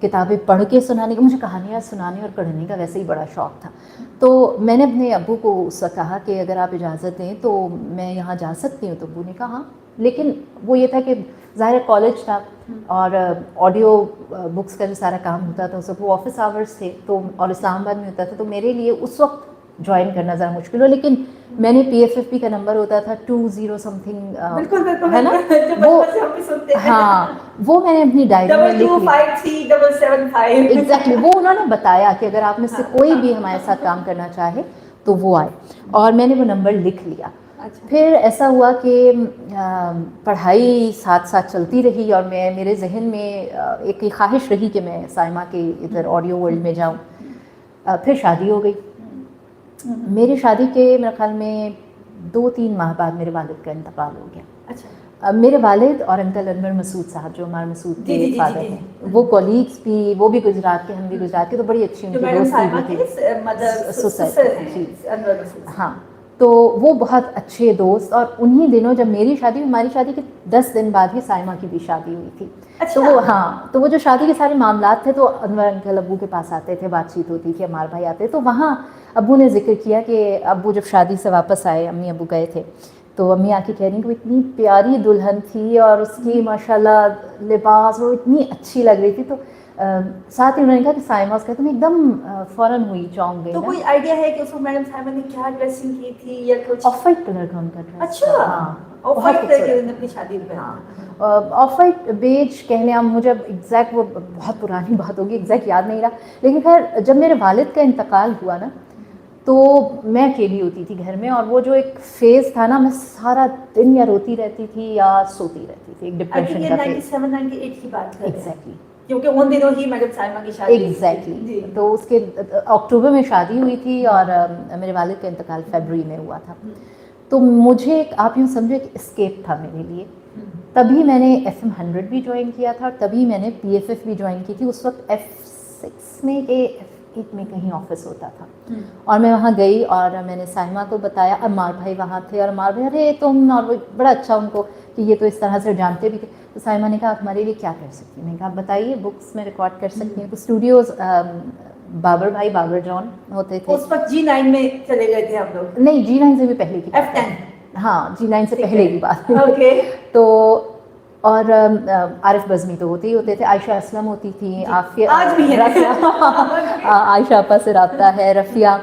किताबें पढ़ के सुनाने का, मुझे कहानियाँ सुनाने और पढ़ने का वैसे ही बड़ा शौक़ था। तो मैंने अपने अब्बू को उस वक्त कहा कि अगर आप इजाज़त दें तो मैं यहाँ जा सकती हूँ। तो अब्बू ने कहा हाँ, लेकिन वो ये था कि ज़ाहिर कॉलेज था और ऑडियो बुक्स का जो सारा काम होता था उस वक्त वो ऑफिस आवर्स थे, तो और इस्लामाबाद में होता था, तो मेरे लिए उस वक्त ज्वाइन करना ज़रा मुश्किल हो। लेकिन मैंने PFP का नंबर होता था 20 समथिंग, है ना, वो हाँ, वो मैंने अपनी डायरी में लिख लिया। एग्जैक्टली, वो उन्होंने बताया कि अगर आप में से कोई भी हमारे साथ काम करना चाहे तो वो आए, और मैंने वो नंबर लिख लिया। अच्छा। फिर ऐसा हुआ कि पढ़ाई साथ साथ चलती रही और मेरे जहन में एक ख्वाहिश रही कि मैं साइमा के इधर ऑडियो वर्ल्ड में जाऊँ। फिर शादी हो गई। मेरी शादी के मेरे ख्याल में 2-3 माह बाद मेरे वालिद का इंतकाल हो गया। अच्छा। मेरे वालिद और अंकल अनवर मसूद साहब जो हमारे मसूद के फादर हैं, वो कॉलीग्स भी, वो भी गुजरात के, हम भी गुजरात के, तो बड़ी अच्छी उनकी दोस्ती थी। हाँ, तो वो बहुत अच्छे दोस्त। और उन्हीं दिनों जब मेरी शादी, हमारी शादी के 10 दिन बाद ही साइमा की भी शादी हुई थी। अच्छा। तो वो हाँ, तो वो जो शादी के सारे मामलात थे तो अनवर अंकल अब्बू के पास आते थे, बातचीत होती थी, अमार भाई आते, तो वहाँ अब्बू ने जिक्र किया कि अब्बू जब शादी से वापस आए, अम्मी अब्बू गए थे, तो अम्मी आके कह रही कि वो इतनी प्यारी दुल्हन थी और उसकी माशाल्लाह लिबास वो इतनी अच्छी लग रही थी। तो साथ ही उन्होंने कहा कि साइमा, उसका तुम एकदम फ़ौरन हुई, चौंक गई। तो कोई आइडिया है कि उसको मैडम साइमा ने क्या ड्रेसिंग की थी या कुछ? ऑफ वाइट कलर का उनका ड्रेस। अच्छा, हाँ, ऑफ वाइट कलर की उन्होंने अपनी शादी में। हाँ, ऑफ वाइट बेज कहने, अब मुझे एग्जैक्ट, वो बहुत पुरानी बात होगी, एग्जैक्ट याद नहीं रहा, लेकिन खैर जब मेरे वालिद का इंतकाल हुआ ना तो मैं अकेली होती थी घर में, और वो जो एक फेज़ था ना, मैं सारा दिन या रोती रहती थी या सोती रहती थी, एक डिप्रेशन का फेज़। 97-98 की बात है। एग्जैक्टली, क्योंकि उन दिनों ही मैडम साइमा की शादी। एग्जैक्टली। तो उसके अक्टूबर में शादी हुई थी और मेरे वालिद का इंतकाल फरवरी में हुआ था। तो मुझे आप यूँ समझो एक एस्केप था मेरे लिए। तभी मैंने FM 100 भी ज्वाइन किया था और तभी मैंने PFF भी ज्वाइन की थी। उस वक्त F6 में F8 में कहीं ऑफिस होता था, और मैं वहाँ गई और मैंने साइमा को बताया। अमार भाई वहाँ थे और अमार भाई अरे तुम, और वो बड़ा अच्छा उनको कि ये तो इस तरह से जानते भी थे। तो साइमा ने कहा आप हमारे लिए क्या कर सकती हैं? मैंने कहा बताइए। बुक्स में रिकॉर्ड कर सकती हैं। तो स्टूडियोज़ बाबर भाई बाबर जॉन होते थे। उस वक्त G9 में चले गए थे आप लोग? नहीं, G9 से भी पहले की बात है। F10? हाँ, G9 से ठीक पहले है। की बात है। ओके। तो और आरिफ बज़मी तो होते ही होते थे, आयशा असलम होती थी, आफिया, आज भी है। रफ़िया आयशा आपा से रब्ता है, रफ़िया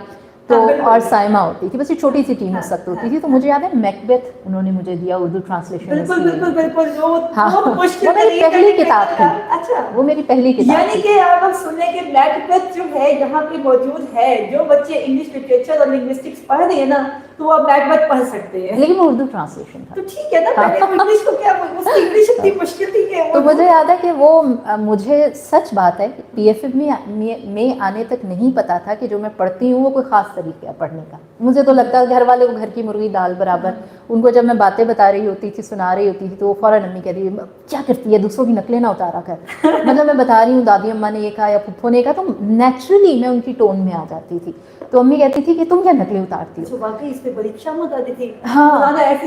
तो हाँ, बिल्कुल। और साइमा होती थी, बस ये छोटी सी टीम हाँ, उस वक्त होती हाँ, थी। तो मुझे याद है मैकबेथ उन्होंने मुझे दिया उर्दू ट्रांसलेशन बिल्कुल इसकी। बिल्कुल बिल्कुल, हाँ, वो मुश्किल वो मेरी तरीन पहली करके किताब था। थी। अच्छा, वो मेरी पहली किताब यानी थी। कि आप लोग सुन लें कि मैकबेथ जो है यहाँ पे मौजूद है, जो बच्चे इंग्लिश लिटरेचर और लिंग्विस्टिक्स पढ़ रहे हैं ना, तो वो आप मैकबेथ पढ़ सकते हैं। लेकिन वो उर्दू ट्रांसलेशन था। तो ठीक है ना, मैंने इंग्लिश को क्या, उसकी इंग्लिश इतनी मुश्किल थी कि तो मुझे याद है कि वो मुझे सच बात है पीएफएफ में आने तक नहीं पता था कि जो मैं पढ़ती हूँ वो कोई ख़ास तरीका है पढ़ने का। मुझे तो लगता है घर वाले वो घर की मुर्गी दाल बराबर। उनको जब मैं बातें बता रही होती थी, सुना रही होती थी, तो वो फ़ौरन अम्मी कहती क्या करती है, दूसरों की नकलें ना उतारा कर। मतलब मैं बता रही हूँ दादी अम्मा ने ये कहा या फुफ्फो ने कहा, तो नेचुरली मैं उनकी टोन में आ जाती थी। तो अम्मी कहती थी कि तुम क्या नकलें उतारती हो। वाकई इस पे बड़ी क्षमा कर दी थी। हाँ ऐसी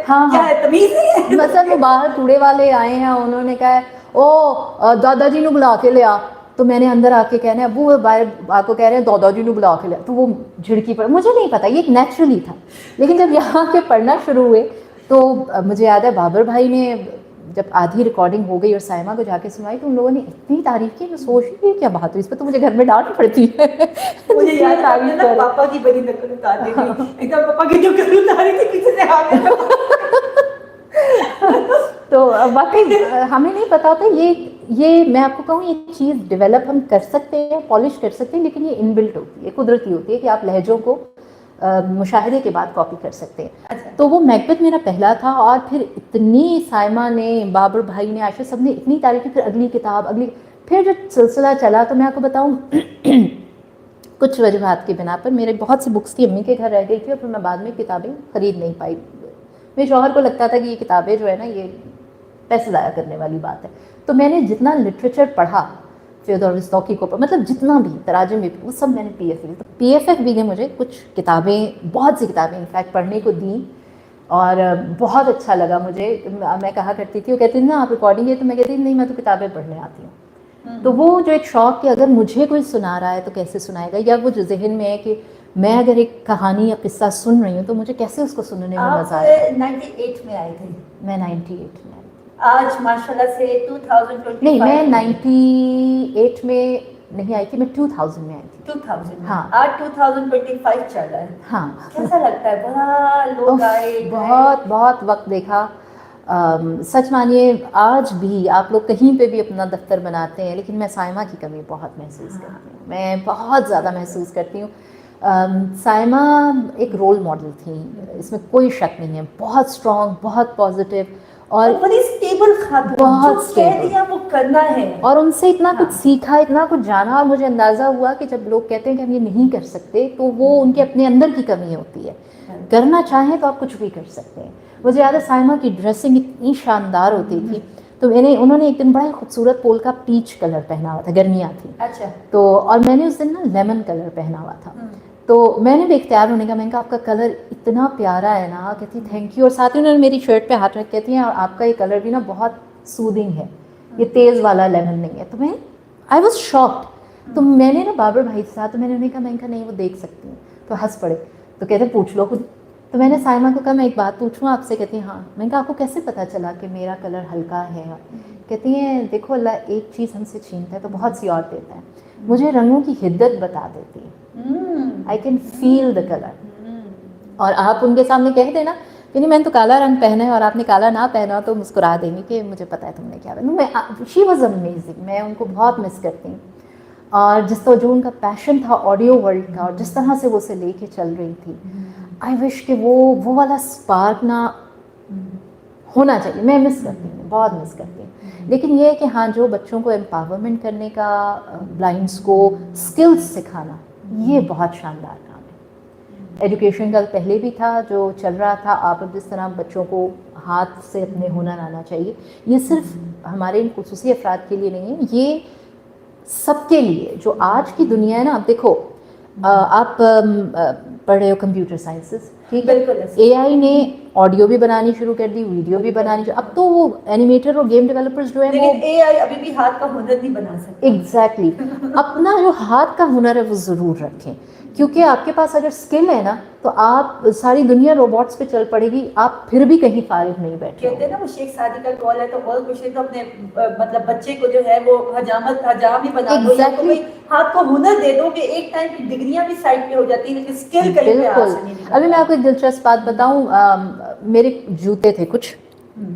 हाँ क्या है, तमीज नहीं है। मतलब वो बाहर कूड़े वाले आए हैं, उन्होंने कहा ओ दादाजी ने बुला के लिया, तो मैंने अंदर आके कहना अबू वो बाहर आको कह रहे हैं दादाजी ने बुला के लिया, तो वो झिड़की पड़, मुझे नहीं पता, ये नेचुरली था। लेकिन जब यहाँ के पढ़ना शुरू हुए तो मुझे याद है बाबर भाई ने जब आधी रिकॉर्डिंग हो गई और साइमा को जाके सुनाई तो उन लोगों ने इतनी तारीफ की, मैं सोच रही थी क्या बात हुई, इस पर तो मुझे घर में डांट पड़ती है। मुझे याद है ना पापा की बड़ी नकल उतारती थी, एकदम पापा की नकल उतारी थी पीछे से आगे। तो वाकई हमें नहीं पता होता ये मैं आपको कहूँ ये चीज़ डेवलप हम कर सकते हैं, पॉलिश कर सकते हैं, लेकिन ये इनबिल्ट होती है, कुदरती होती है कि आप लहजों को मुशाहिदे के बाद कॉपी कर सकते हैं। अच्छा। तो वो मैकबेथ मेरा पहला था और फिर इतनी साइमा ने, बाबर भाई ने, आयशा सब ने इतनी तारीफ की, फिर अगली किताब अगली, फिर जो सिलसिला चला तो मैं आपको बताऊँ कुछ वजूहात की बिना पर मेरे बहुत सी बुक्स थी, अम्मी के घर रह गई थी और फिर मैं बाद में किताबें ख़रीद नहीं पाई। मेरे शौहर को लगता था कि ये किताबें जो है ना ये पैसे ज़ाया करने वाली बात है। तो मैंने जितना लिटरेचर पढ़ा फ़ियोदोर दोस्तोयevsky को, मतलब जितना भी तराजुम भी, वो सब मैंने पीएफएफ भी ने मुझे कुछ किताबें, बहुत सी किताबें इनफैक्ट पढ़ने को दी और बहुत अच्छा लगा मुझे। मैं कहा करती थी, वो कहती थी ना आप रिकॉर्डिंग है, तो मैं कहती थी नहीं मैं तो किताबें पढ़ने आती हूँ। तो वो जो एक शौक़ कि अगर मुझे कोई सुना रहा है तो कैसे सुनाएगा, या वो जो जहन में है कि मैं अगर एक कहानी या किस्सा सुन रही हूँ तो मुझे कैसे उसको सुनने में मज़ा आएगा। 98 में आई थी। मैं 98 में, आज माशाल्लाह से 2025। नहीं मैं 98 में नहीं आई थी, मैं 2000 में आई थी। 2000 में। हाँ। आज 2025 चल रहा है। हाँ कैसा लगता है, बड़ा लोग आए, बहुत बहुत वक्त देखा। सच मानिए आज भी आप लोग कहीं पे भी अपना दफ्तर बनाते हैं, लेकिन मैं साइमा की कमी बहुत महसूस करती हूँ, मैं बहुत ज़्यादा महसूस करती हूँ। साइमा एक रोल मॉडल थी, इसमें कोई शक नहीं है, बहुत स्ट्रॉन्ग, बहुत पॉजिटिव और बड़ी स्टेबल खातून, बहुत जो कह दिया वो करना है। और उनसे इतना हाँ। कुछ सीखा, इतना कुछ जाना, और मुझे अंदाज़ा हुआ कि जब लोग कहते हैं कि हम ये नहीं कर सकते तो वो उनके अपने अंदर की कमी होती है। करना चाहें तो आप कुछ भी कर सकते हैं। मुझे याद है साइमा की ड्रेसिंग इतनी शानदार होती थी, तो उन्होंने एक दिन बड़ा खूबसूरत पोल का पीच कलर पहना हुआ था, गर्मियाँ थी। अच्छा। तो और मैंने उस दिन ना लेमन कलर पहना हुआ था, तो मैंने भी इख्तियार होने का, मैंने कहा आपका कलर इतना प्यारा है ना, कहती थैंक यू। और साथ ही उन्होंने मेरी शर्ट पे हाथ रख कहती हैं और आपका ये कलर भी ना बहुत सूदिंग है, ये तेज़ वाला लेमन नहीं है। तो मैं आई वॉज शॉक्ड। तो मैंने ना बाबर भाई के साथ, तो मैंने उन्हें कहा, मैंने कहा नहीं वो देख सकती हूँ, तो हंस पड़े। तो कहते पूछ लो खुद। तो मैंने साइमा को कहा मैं एक बात पूछूँ आपसे, कहती हैं हाँ। मैंने कहा आपको कैसे पता चला कि मेरा कलर हल्का है? कहती हैं देखो अल्लाह एक चीज़ हमसे छीनता है तो बहुत सी और देता है, मुझे रंगों की हिद्दत बता देती है, I can feel the colour. और आप उनके सामने कह देना कि नहीं मैंने तो काला रंग पहना है और आपने काला ना पहना, तो मुस्कुरा देंगे कि मुझे पता है तुमने क्या पहना। मैं शी वॉज अमेजिंग, मैं उनको बहुत मिस करती हूँ। और जिस तरह जो उनका पैशन था ऑडियो वर्ल्ड का, और जिस तरह से वो उसे लेके चल रही थी, आई विश कि वो वाला स्पार्क ना होना चाहिए। मैं मिस करती हूँ, बहुत मिस करती हूँ। लेकिन ये है कि हाँ, जो बच्चों को एम्पावरमेंट करने का, ब्लाइंड्स को स्किल्स सिखाना, ये बहुत शानदार काम है। एजुकेशन का पहले भी था जो चल रहा था, आप अब जिस तरह बच्चों को हाथ से अपने हुनर आना चाहिए, ये सिर्फ हमारे इन खुसूसी अफराद के लिए नहीं है, ये सबके लिए। जो आज की दुनिया है ना, आप देखो, आप पढ़ रहे हो कंप्यूटर साइंसेस, ठीक है, बिल्कुल ऐसा। AI ने ऑडियो भी बनानी शुरू कर दी, वीडियो भी बनानी अब तो वो एनिमेटर और गेम डेवलपर्स जो है वो लेकिन AI अभी भी हाथ का हुनर नहीं बना सकता। एग्जैक्टली अपना जो हाथ का हुनर है वो ज़रूर रखें, क्योंकि आपके पास अगर स्किल है ना तो आप सारी दुनिया रोबोट्स पे चल पड़ेगी, आप फिर भी कहीं फारिग नहीं बैठे। कहते हैं ना वो शेख सादी का कॉल है तो और कुछ है तो अपने मतलब बच्चे को जो है वो हजाम ही बना दो, या तो Exactly. कोई हाथ को हुनर दे दो कि एक टाइम की डिग्रियां भी साइड पे हो जाती है लेकिन स्किल कहीं पे हाथ बिल्कुल। से नहीं निकलता। अभी मैं आपको एक दिलचस्प बात बताऊं, मेरे जूते थे कुछ,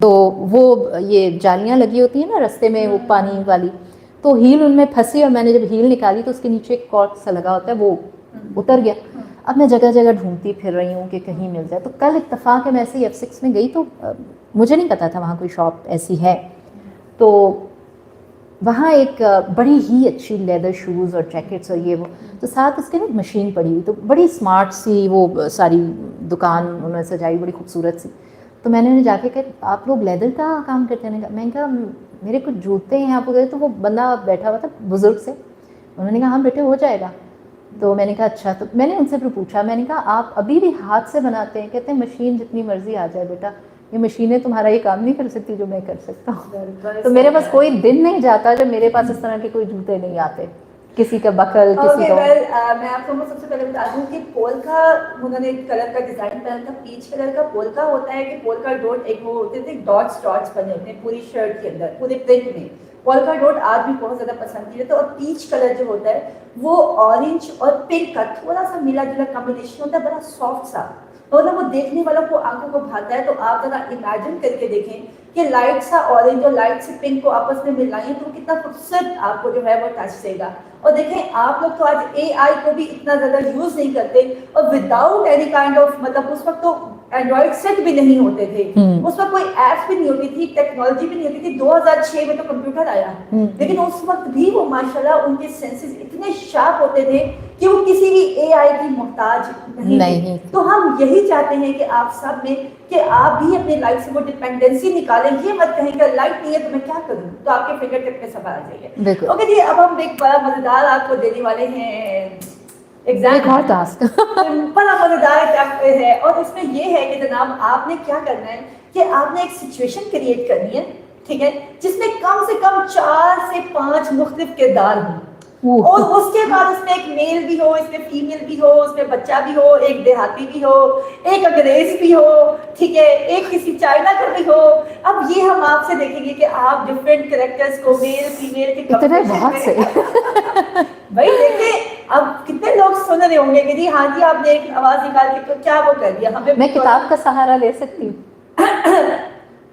तो वो ये जालियां लगी होती है ना रास्ते में वो पानी वाली, तो हील उनमें फंसी और मैंने जब हील निकाली तो उसके नीचे एक कॉर्क सा लगा होता है वो उतर गया। अब मैं जगह जगह ढूंढती फिर रही हूँ कि कहीं मिल जाए, तो कल इत्तेफाक है मैं ऐसे ही F6 में गई तो मुझे नहीं पता था वहाँ कोई शॉप ऐसी है, तो वहाँ एक बड़ी ही अच्छी लेदर शूज़ और जैकेट्स और ये वो, तो साथ उसके ना एक मशीन पड़ी हुई, तो बड़ी स्मार्ट सी वो सारी दुकान उन्होंने सजाई बड़ी खूबसूरत सी। तो मैंने उन्हें जाके कहा आप लोग लेदर का काम करते हैं? मैंने कहा मेरे कुछ जूते हैं आप गए, तो वो बंदा बैठा हुआ था बुज़ुर्ग से, उन्होंने कहा हाँ बेटे हो जाएगा। तो मैंने कहा अच्छा, तो मैंने उनसे फिर पूछा, मैंने कहा आप अभी भी हाथ से बनाते हैं? कहते हैं मशीन जितनी मर्जी आ जाए बेटा, ये मशीनें तुम्हारा ये काम नहीं कर सकती जो मैं कर सकता हूँ। तो मेरे पास कोई दिन नहीं जाता जब मेरे पास इस तरह के कोई जूते नहीं आते, किसी का बकल किसी का मैं आपको सबसे पहले बता दूं कि पोल्का उन्होंने एक कलर का डिजाइन पहना था, पीच कलर का पोल्का होता है कि पोल्का डॉट एक वो होते थे डॉट्स बने होते हैं पूरी शर्ट के अंदर पूरे प्रिंट में, पोल्का डॉट आज भी बहुत ज्यादा पसंद किया। तो और पीच कलर जो होता है वो ऑरेंज और पिंक का थोड़ा सा मिला जुला कॉम्बिनेशन होता है, बड़ा सॉफ्ट सा, मतलब वो देखने वालों को आंखों को भाता है। तो आप जरा इमेजिन करके देखें कि लाइट सा ऑरेंज और लाइट से पिंक को आपस में मिलाएं तो कितना खूबसूरत आपको जो है वो टच देगा। और देखें आप लोग तो आज AI को भी इतना ज्यादा यूज नहीं करते, और विदाउट एनी काइंड ऑफ मतलब उस वक्त तो एंड्रॉइड सेट भी नहीं होते थे, उस वक्त कोई ऐप भी नहीं होती थी, टेक्नोलॉजी भी नहीं होती थी। 2006 में तो कंप्यूटर आया, लेकिन उस वक्त भी वो माशाल्लाह उनके सेंसेस इतने शार्प होते थे कि वो किसी भी AI की मोहताज नहीं। तो हम यही चाहते हैं कि आप सब में कि आप भी अपने लाइफ से वो डिपेंडेंसी निकालें, ये मत कहें कि लाइट नहीं है तो मैं क्या करूं, तो आपके फिंगर टिप पे सब आ जाइए। ओके जी, अब हम एक बड़ा मजेदार आपको देने वाले हैं एग्जाम, एक और टास्क बड़ा मजेदार टास्क है, और इसमें ये है कि जनाब आपने क्या करना है कि आपने एक सिचुएशन क्रिएट करनी है, ठीक है, जिसमें कम से कम 4 से 5 मुख्तलिफ किरदार हों, और उसके बाद उसमें एक मेल भी हो, इसमें फीमेल भी हो, उसमें बच्चा भी हो, एक देहाती भी हो, एक अंग्रेज भी हो, ठीक है, एक किसी चाइना का भी हो। अब ये हम आपसे देखेंगे कि आप डिफरेंट कैरेक्टर्स को मेल फीमेल के इतने बहुत से भाई देखिए अब कितने लोग सुन रहे होंगे कि जी हाँ जी आपने एक आवाज निकाल के क्या वो कर दिया हमें। मैं किताब का सहारा ले सकती हूँ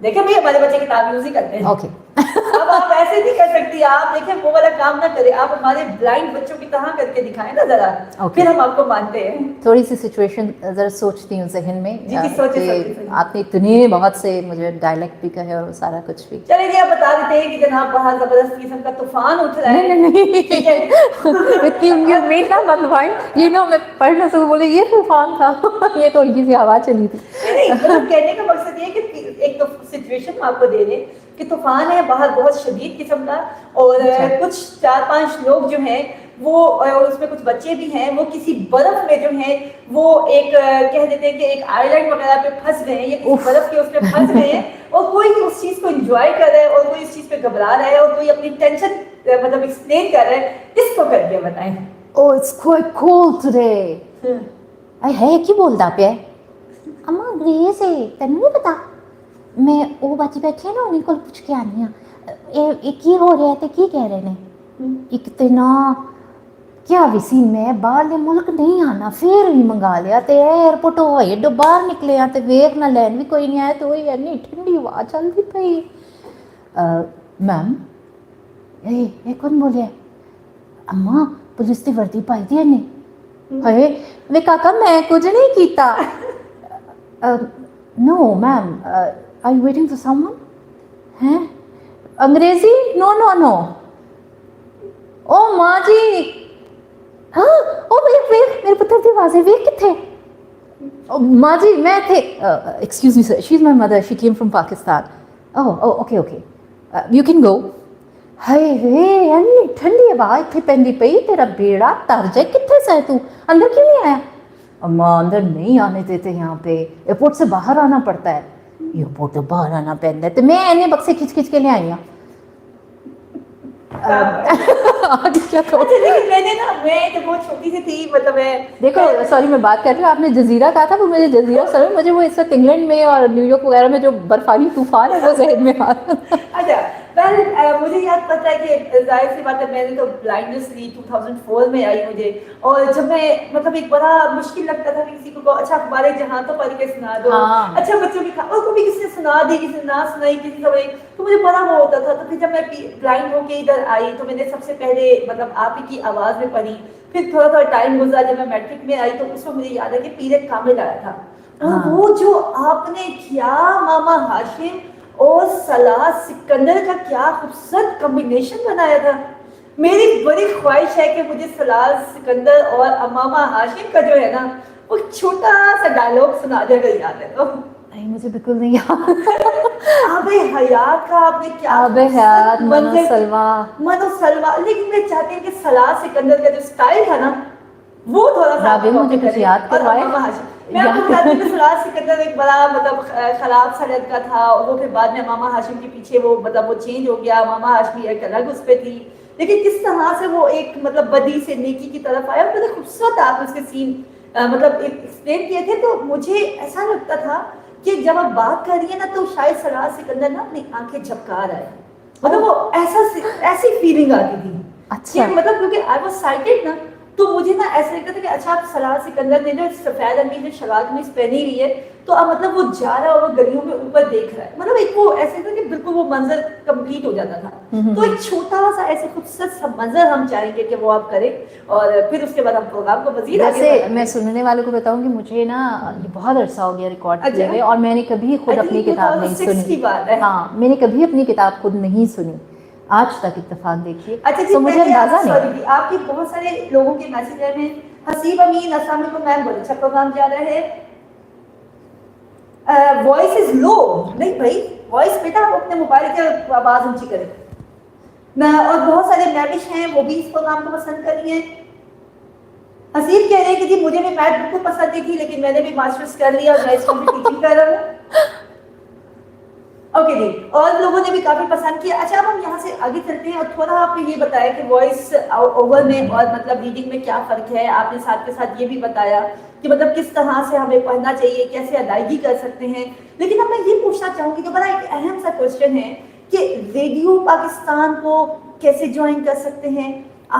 देखिए भाई हमारे बच्चे किताब यूज ही करते हैं। ओके अब आप ऐसे नहीं कर सकती, आप देखिए वो वाला काम ना करें, आप हमारे ब्लाइंड बच्चों की तरह करके दिखाएं ना जरा, फिर हम आपको मानते हैं। थोड़ी सी सिचुएशन जरा सोचती हूँ जहन में कि आपने इतने बहुत से मुझे डायलेक्ट भी कहे और सारा कुछ भी। चलिए जी आप बता देते हैं कि जनाब बाहर जबरदस्त किस्म का तूफान उठ रहा है। नहीं इतनी उम्मीद ना मत भाई, ये ना मैं पढ़ ना सकूं, बोले ये तूफान था ये तो हल्की सी हवा चली थी। मतलब कहने का मकसद ये कि एक तो सिचुएशन आपको दे दें कि तूफान है बाहर बहुत शदीद किस्म का, और कुछ 4-5 लोग जो हैं वो उसमें कुछ बच्चे भी हैं, वो किसी बर्फ में जो हैं वो एक कह देते हैं कि एक आइलैंड वगैरह पे फंस गए हैं, या किसी बर्फ के उसमें फंस गए हैं, और कोई उस चीज को एंजॉय कर रहा है और कोई इस चीज पे घबरा रहा है और कोई अपनी टेंशन मतलब एक्सप्लेन कर रहा है। इसको करके बताएं। Oh, it's quite cold today. है की बोलदा पे अम्मा अंग्रेज है तैनू नहीं पता, मैं वो बच्चे बैठे ना उन्हीं को पूछ के आनी हां की हो रहा है ते की कह रहे ने एक ते ना क्या विसी मैं बाहर दे मुल्क नहीं आना फिर भी मंगा लिया ते एयरपोर्ट होए डो बाहर निकले आ ते वेख ना लैन भी कोई नहीं आया तो वही इतनी ठंडी हवा चलती पई। मैम ए कौन बोले? अम्मा पुलिस की वर्दी पाई दी ने। हाय वे काका मैं कुछ नहीं कीता। No ma'am are you waiting for someone? हैं अंग्रेजी? No no no. ओ माँ जी हाँ ओ वेट मेरे पुत्र की आवाज़ है, वेट किथे? माँ जी मैं थे excuse me sir she is my mother she came from Pakistan. Oh okay okay you can go. हाय वे इन्नी ठंडी हवा इतने पैंदी पई तेरा बेड़ा तर जाए, किथे से तू अंदर क्यों नहीं आया? अम्मा अंदर नहीं आने देते, यहाँ पे एयरपोर्ट से बाहर आना पड़ता है, एयरपोर्ट से बाहर आना पैंदा है। तो मैं इन्हें बक्से खिंच के ले आई हूँ। आगे क्या कहो? अच्छा, लेकिन मैंने ना, मैं जब बहुत छोटी सी थी, मतलब मैं देखो सॉरी मैं बात कर रही हूँ, आपने जजीरा कहा था, वो मुझे जजीरा सर मुझे वो इस वक्त इंग्लैंड में और न्यूयॉर्क वगैरह में जो बर्फानी तूफान है वो जहन में आ रहा था। अच्छा, वेल मुझे याद पता है कि जाहिर सी बात है, मैंने तो ब्लाइंडनेस ली 2004 में आई मुझे, और जब मैं मतलब एक बड़ा मुश्किल लगता था कि किसी को अच्छा अखबार जहाँ तो पढ़ के सुना दो, हाँ। अच्छा बच्चों की और कभी किसी ने सुना दी, किसी ने ना सुनाई, किसी को तो मुझे बड़ा वो होता था। तो फिर जब मैं ब्लाइंड होके इधर आई तो मैंने सबसे पहले मतलब आप ही की आवाज़ में पढ़ी। फिर थोड़ा थोड़ा टाइम गुजरा, जब मैं मैट्रिक में आई तो उसमें मुझे याद है कि पीरियड कामिल आया था, और हाँ। वो जो आपने किया मामा हाशिम और सलाह सिकंदर का क्या खूबसूरत कॉम्बिनेशन बनाया था। मेरी बड़ी ख्वाहिश है कि मुझे सलाह सिकंदर और अमामा हाशिम का जो है ना वो छोटा सा डायलॉग सुना दे, अगर याद है तो। नहीं मुझे बिल्कुल नहीं याद। आबे हयात का आपने क्या आबे हयात, मनो मंजर, सलवा। मनो सलवा। लेकिन मैं चाहती हूँ कि सलाह सिकंदर का जो स्टाइल था ना वो थोड़ा सा राबिया मुझे कुछ याद और करवाए। अमामा हाशिम। मैं आपको बताती हूँ कि सलाह सिकंदर एक बड़ा मतलब खराब सा लड़का था, और वो फिर बाद में अमामा हाशिम के पीछे वो मतलब वो चेंज हो गया, अमामा हाशिम एक अलग उस पे थी, लेकिन किस तरह से वो एक मतलब बदी से नेकी की तरफ आया, बड़ा खूबसूरत आप उसके सीन मतलब एक्सप्लेन किए थे। तो मुझे ऐसा लगता था कि जब आप बात कर रही है ना तो शायद सलाह सिकंदर ना अपनी आंखें झपका रहा है, मतलब वो ऐसी फीलिंग आती थी। अच्छा। कि मतलब क्योंकि आई वाज साइटेड ना, तो मुझे ना ऐसा लगता था कि अच्छा आप सलाह सिकंदर ने जो सफेद रंग की जो शराब कमीज पहनी हुई है, तो अब मतलब वो जा रहा है और वो गलियों में ऊपर देख रहा है, मतलब एक वो ऐसे था कि बिल्कुल वो मंजर कंप्लीट हो जाता था। तो एक छोटा सा ऐसे खूबसूरत सा मंजर हम चाहेंगे कि वो आप करें, और फिर उसके बाद हम प्रोग्राम को मजीद आगे वैसे बढ़ाएंगे। मैं सुनने वालों को बताऊं कि मुझे ना ये बहुत अरसा हो गया रिकॉर्ड किए अच्छा। हुए, और मैंने कभी खुद I think अपनी किताब नहीं 2006 की सुनी। बात है। हाँ मैंने कभी अपनी किताब खुद नहीं सुनी आज तक, इत्तेफाक देखिए। अच्छा जी, तो मुझे पहले अंदाजा सॉरी नहीं। जी, आपके बहुत सारे लोगों के मैसेज आए हैं। हसीब अमीन अस्सलाम वालेकुम मैम, बहुत अच्छा प्रोग्राम जा रहा है। Voice is low. नहीं भाई, वॉइस बेटा आप अपने मोबाइल की आवाज ऊंची करें ना। और बहुत सारे मैविश हैं वो भी इस प्रोग्राम को पसंद कर रही हैं। हसीब कह रहे हैं कि जी मुझे भी मैथ बिल्कुल पसंद नहीं थी, लेकिन मैंने भी मास्टर्स कर लिया और मैं इसमें भी टीचिंग कर रहा हूँ। ओके जी, और लोगों ने भी काफी पसंद किया। अच्छा अब हम यहाँ से आगे चलते हैं और थोड़ा आपने ये बताया कि वॉइस ओवर में और मतलब रीडिंग में क्या फर्क है। आपने साथ के साथ ये भी बताया कि मतलब किस तरह से हमें पढ़ना चाहिए, कैसे अदायगी कर सकते हैं। लेकिन अब मैं ये पूछना चाहूंगी कि बड़ा एक अहम सा क्वेश्चन है कि रेडियो पाकिस्तान को कैसे ज्वाइन कर सकते हैं।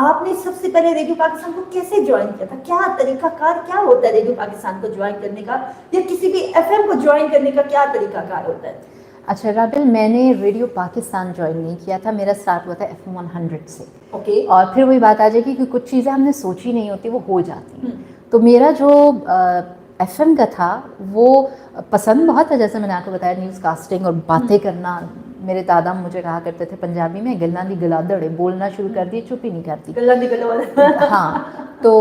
आपने सबसे पहले रेडियो पाकिस्तान को कैसे ज्वाइन किया था, क्या तरीकाकार क्या होता है रेडियो पाकिस्तान को ज्वाइन करने का, या किसी भी एफएम को ज्वाइन करने का क्या तरीकाकार होता है? अच्छा राबिल, मैंने रेडियो पाकिस्तान ज्वाइन नहीं किया था, मेरा स्टार्ट हुआ था FM 100 से। ओके। और फिर वही बात आ जाएगी कि कुछ चीज़ें हमने सोची नहीं होती वो हो जाती हैं। तो मेरा जो FM का था वो पसंद बहुत है, जैसे मैंने आपको बताया न्यूज़ कास्टिंग और बातें करना। मेरे दादा मुझे कहा करते थे पंजाबी में, गल्ला दी गला दड़े, बोलना शुरू कर दिए, चुप ही नहीं करती। गल्ला दी गल्ला। हाँ तो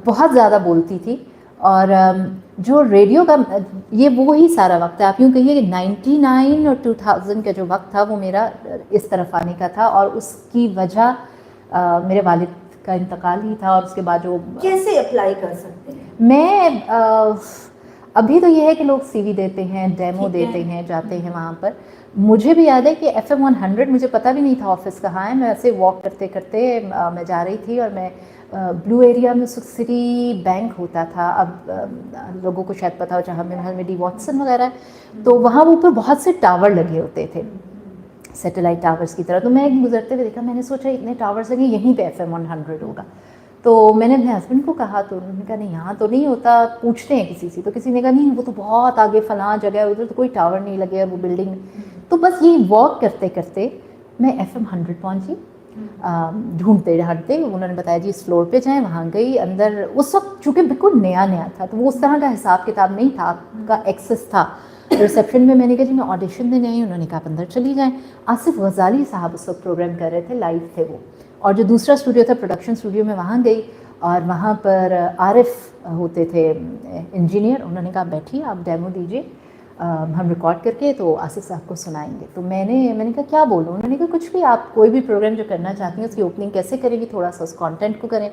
बहुत ज़्यादा बोलती थी। और जो रेडियो का ये वो ही सारा वक्त है, आप यूँ कहिए कि 99 और 2000 का जो वक्त था वो मेरा इस तरफ आने का था, और उसकी वजह मेरे वालिद का इंतकाल ही था। और उसके बाद जो कैसे अप्लाई कर सकते हैं? मैं अभी तो ये है कि लोग CV देते हैं, डेमो देते हैं, जाते हैं वहाँ पर। मुझे भी याद है कि FM 100 मुझे पता भी नहीं था ऑफिस कहाँ है। मैं ऐसे वॉक करते करते मैं जा रही थी, और मैं ब्लू एरिया में सिटी बैंक होता था, अब लोगों को शायद पता हो जहाँ में डी वॉटसन वगैरह, तो वहाँ ऊपर बहुत से टावर लगे होते थे सैटेलाइट टावर्स की तरह। तो मैं गुजरते हुए देखा, मैंने सोचा इतने टावर्स लगे, यहीं पे FM 100 होगा। तो मैंने अपने हस्बैंड को कहा, तो उन्होंने कहा नहीं यहाँ तो नहीं होता, पूछते हैं किसी से। तो किसी ने कहा नहीं वो तो बहुत आगे फलां जगह है, उधर तो कोई टावर नहीं लगे है वो बिल्डिंग। तो बस ये वॉक करते करते मैं FM 100 पहुँची, ढूंढते ढांढते। उन्होंने बताया जी इस फ्लोर पे जाएं, वहाँ गई अंदर। उस वक्त चूँकि बिल्कुल नया नया था तो वो उस तरह का हिसाब किताब नहीं था, आपका एक्सेस था। रिसेप्शन में मैंने कहा जी मैं ऑडिशन देने आई हूँ। उन्होंने कहा आप अंदर चली जाएँ। आसिफ गजाली साहब उस वक्त प्रोग्राम कर रहे थे, लाइव थे वो। और जो दूसरा स्टूडियो था प्रोडक्शन स्टूडियो में, वहाँ गई और वहाँ पर आरिफ होते थे इंजीनियर। उन्होंने कहा बैठिए आप डेमो दीजिए, हम रिकॉर्ड करके तो आसिफ साहब को सुनाएंगे। तो मैंने कहा क्या बोलूँ। उन्होंने कहा कुछ भी, आप कोई भी प्रोग्राम जो करना चाहती हैं उसकी ओपनिंग कैसे करेंगी, थोड़ा सा उस कंटेंट को करें।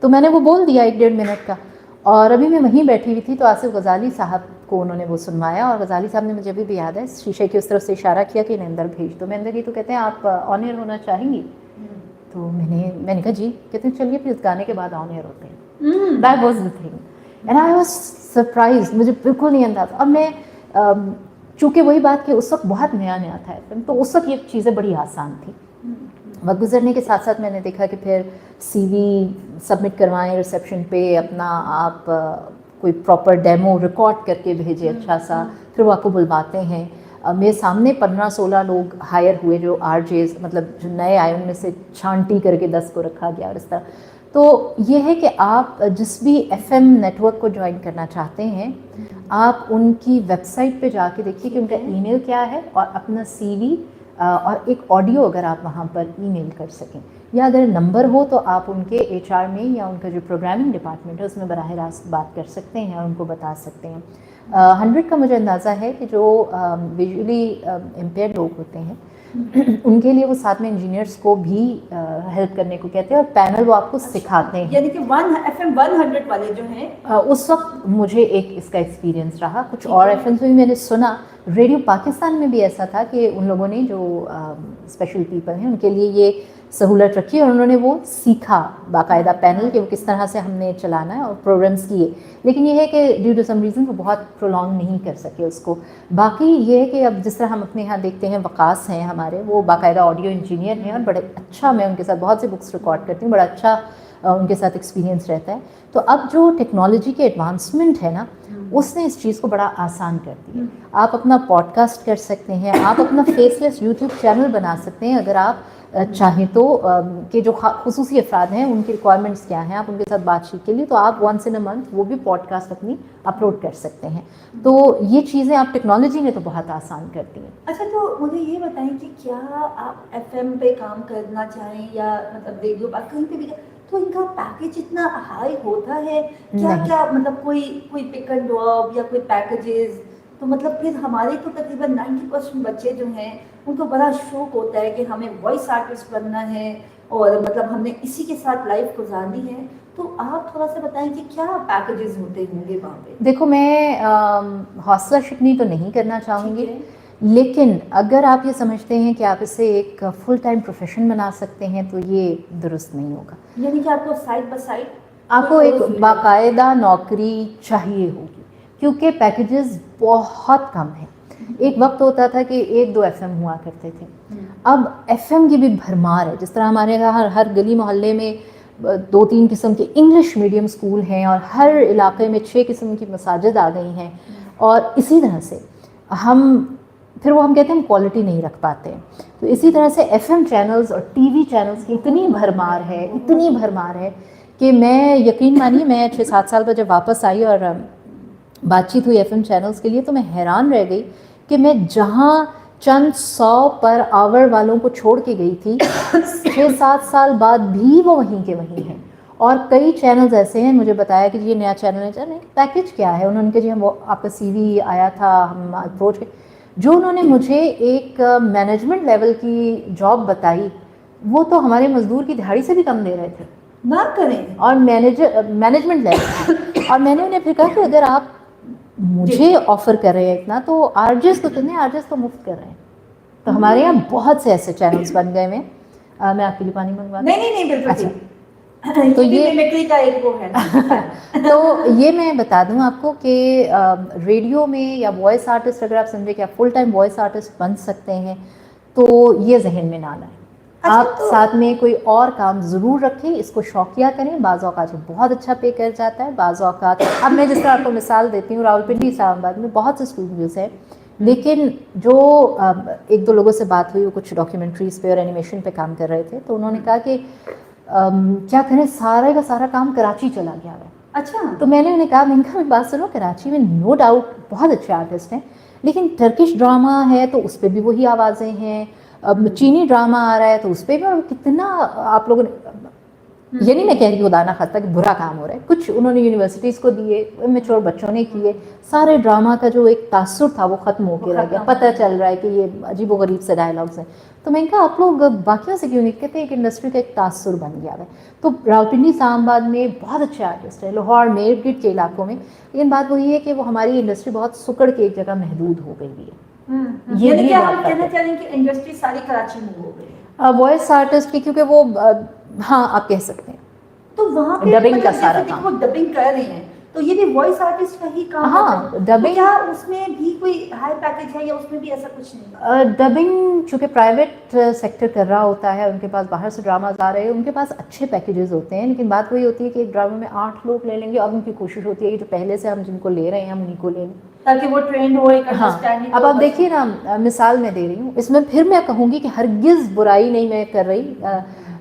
तो मैंने वो बोल दिया 1-1.5 मिनट का। और अभी मैं वहीं बैठी हुई थी तो आसिफ गजाली साहब को उन्होंने वो सुनवाया, और गजाली साहब ने मुझे अभी भी याद है शीशे की उस तरफ से इशारा किया कि इन्हें अंदर भेज दो। मैं अंदर गई तो कहते हैं आप ऑन एयर होना चाहेंगी? तो मैंने कहा जी। कहते हैं चलिए फिर इस गाने के बाद ऑन एयर होते हैं। That was the thing and I was surprise, मुझे बिल्कुल नहीं अंदाजा। अब मैं चूँकि वही बात कि उस वक्त बहुत नया नया था FM, तो उस वक्त ये चीज़ें बड़ी आसान थी। वक्त गुजरने के साथ साथ मैंने देखा कि फिर CV सबमिट करवाएं रिसेप्शन पे, अपना आप कोई प्रॉपर डेमो रिकॉर्ड करके भेजे अच्छा सा, फिर वो आपको बुलवाते हैं। मेरे सामने 15-16 लोग हायर हुए जो RJs, मतलब जो नए आए उनमें से छांटी करके 10 को रखा गया और इस तरह। तो ये है कि आप जिस भी FM नेटवर्क को ज्वाइन करना चाहते हैं, आप उनकी वेबसाइट पे जाके देखिए कि उनका ईमेल क्या है, और अपना CV और एक ऑडियो अगर आप वहाँ पर ईमेल कर सकें, या अगर नंबर हो तो आप उनके HR में या उनका जो प्रोग्रामिंग डिपार्टमेंट है उसमें बराह रास्त बात कर सकते हैं और उनको बता सकते हैं। 100 का मुझे अंदाज़ा है कि जो विजुअली इम्पेयर्ड लोग होते हैं उनके लिए वो साथ में इंजीनियर्स को भी हेल्प करने को कहते हैं, और पैनल वो आपको सिखाते हैं। यानी कि FM 100 वाले जो हैं उस वक्त मुझे एक इसका एक्सपीरियंस रहा। कुछ और FM भी मैंने सुना। रेडियो पाकिस्तान में भी ऐसा था कि उन लोगों ने जो स्पेशल पीपल हैं उनके लिए ये सहूलत रखी, और उन्होंने वो सीखा बाकायदा पैनल कि वो किस तरह से हमने चलाना है और प्रोग्राम्स किए। लेकिन ये है कि ड्यू टू सम रीज़न वो बहुत प्रोलॉन्ग नहीं कर सके उसको। बाकी ये है कि अब जिस तरह हम अपने यहाँ देखते हैं, वकास हैं हमारे, वो बाकायदा ऑडियो इंजीनियर हैं, और बड़े अच्छा, मैं उनके साथ बहुत सी बुक्स रिकॉर्ड करती हूँ, बड़ा अच्छा उनके साथ एक्सपीरियंस रहता है। तो अब जो टेक्नोलॉजी के एडवांसमेंट है ना, उसने इस चीज़ को बड़ा आसान कर दिया। आप अपना पॉडकास्ट कर सकते हैं, आप अपना फेसलेस यूट्यूब चैनल बना सकते हैं अगर आप चाहें तो, कि जो खुसूसी अफराद हैं उनकी रिक्वायरमेंट्स क्या हैं, आप उनके साथ बातचीत के लिए तो आप वंस इन अ मंथ वो भी पॉडकास्ट अपनी अपलोड कर सकते हैं। तो ये चीज़ें आप टेक्नोलॉजी ने तो बहुत आसान कर दी हैं। अच्छा, तो मुझे ये बताएं कि क्या आप FM पे काम करना चाहें या मतलब रेडियो पर कहीं पे भी, तो इनका पैकेज इतना हाई होता है क्या? क्या मतलब कोई पिक एंड ड्रॉप या कोई पैकेजेस? तो मतलब फिर हमारे तो तकरीबन 90% बच्चे जो हैं उनको बड़ा शौक होता है कि हमें वॉइस आर्टिस्ट बनना है और मतलब हमने इसी के साथ लाइफ गुजारनी है। तो आप थोड़ा सा बताएं कि क्या पैकेजेस होते होंगे वहाँ पे? देखो, मैं हौसला शिकनी तो नहीं करना चाहूँगी, लेकिन अगर आप ये समझते हैं कि आप इसे एक फुल टाइम प्रोफेशन बना सकते हैं तो ये दुरुस्त नहीं होगा। यानी कि आपको साइड बाय साइड आपको एक बाकायदा नौकरी चाहिए होगी, क्योंकि पैकेजेस बहुत कम हैं। एक वक्त होता था कि 1-2 FM हुआ करते थे, अब FM की भी भरमार है। जिस तरह हमारे यहाँ हर गली मोहल्ले में 2-3 किस्म के इंग्लिश मीडियम स्कूल हैं, और हर इलाके में 6 किस्म की मसाजिद आ गई हैं, और इसी तरह से हम कहते हैं हम क्वालिटी नहीं रख पाते हैं। तो इसी तरह से FM चैनल्स और TV चैनल्स की इतनी भरमार है कि मैं, यकीन मानिए, मैं 6-7 साल बाद जब वापस आई और बातचीत हुई FM चैनल्स के लिए, तो मैं हैरान रह गई कि मैं जहाँ चंद 100 पर आवर वालों को छोड़ के गई थी, 6-7 साल बाद भी वो वहीं के वहीं हैं। और कई चैनल्स ऐसे हैं, मुझे बताया कि ये नया चैनल है, चैनल पैकेज क्या है, उन्होंने कहा जी हम आपका CV आया था, हम अप्रोच के, जो उन्होंने मुझे एक मैनेजमेंट लेवल की जॉब बताई, वो तो हमारे मजदूर की दिहाड़ी से भी कम दे रहे थे, ना करें, और मैनेजमेंट लेवल। और मैंने उन्हें फिर कहा कि अगर आप मुझे ऑफर कर रहे हैं इतना, तो RJs तो मुफ्त कर रहे हैं। तो हमारे यहाँ बहुत से ऐसे चैनल्स बन गए हैं। मैं आपके लिए पानी मंगवा दूं? नहीं बिल्कुल। अच्छा, तो ये मिमिक्री का एक वो है। तो ये मैं बता दूं आपको कि रेडियो में या वॉइस आर्टिस्ट अगर आप समझे कि आप फुल टाइम वॉइस आर्टिस्ट बन सकते हैं, तो ये जहन में ना लाएं। आप साथ में कोई और काम ज़रूर रखें, इसको शौकिया करें। बाज़ औक़ात बहुत अच्छा पे कर जाता है, बाज़ औक़ात, अब मैं जिस तरह आपको मिसाल देती हूँ, रावलपिंडी इस्लामाबाद में बहुत से स्टूडियोज़ हैं, लेकिन जो 1-2 लोगों से बात हुई, वो कुछ डॉक्यूमेंट्रीज़ पे और एनिमेशन पे काम कर रहे थे, तो उन्होंने कहा कि क्या करें, सारा का सारा काम कराची चला गया है। अच्छा। तो मैंने उन्हें कहा, मैं बात सुनो, कराची में नो डाउट बहुत अच्छे आर्टिस्ट हैं, लेकिन टर्किश ड्रामा है तो उस पर भी वही आवाज़ें हैं, अब चीनी ड्रामा आ रहा है तो उस पर भी कितना आप लोगों ने, ये नहीं मैं कह रही खुदा ना खास्ता कि बुरा काम हो रहा है, कुछ उन्होंने यूनिवर्सिटीज़ को दिए, मैच्योर बच्चों ने किए, सारे ड्रामा का जो एक तासुर था वो ख़त्म होकर रह गया। पता चल रहा है कि ये अजीब व गरीब से डायलॉग्स हैं। तो मैंने कहा आप लोग बाकियों से क्यों नहीं कहते, एक इंडस्ट्री का एक तासुर बन गया है। तो रावलपिंडी इस्लामाबाद में बहुत अच्छे आर्टिस्ट हैं, लाहौर मेरठ के इलाकों में, लेकिन बात वही है कि वो हमारी इंडस्ट्री बहुत सुकड़ के एक जगह महदूद हो गई है। ये भी क्या बात हम बात कहना है। चाह रहे हैं कि इंडस्ट्री सारी कराची में हो गई, वॉइस आर्टिस्ट की, क्योंकि वो हाँ आप कह सकते हैं तो वहाँ पे डबिंग का सारा जैसे काम। वो डबिंग कर रहे हैं, तो ये भी वॉइस आर्टिस्ट का ही काम हाँ, होता है। डबिंग- तो क्या उसमें भी कोई हाई पैकेज है या उसमें भी ऐसा कुछ नहीं? डबिंग चूँकि प्राइवेट सेक्टर कर रहा होता है, उनके पास बाहर से ड्रामाज आ रहे हैं, उनके पास अच्छे पैकेजेस होते हैं, लेकिन बात वही होती है कि एक ड्रामा में 8 लोग ले लेंगे, अब उनकी कोशिश होती है कि जो पहले से हम जिनको ले रहे हैं हम उन्हीं को ले लें, ताकि वो ट्रेंड हो, एक हाँ। अंडरस्टैंडिंग। अब आप देखिए ना, मिसाल मैं दे रही हूँ, इसमें फिर मैं कहूँगी कि हरगिज़ बुराई नहीं मैं कर रही।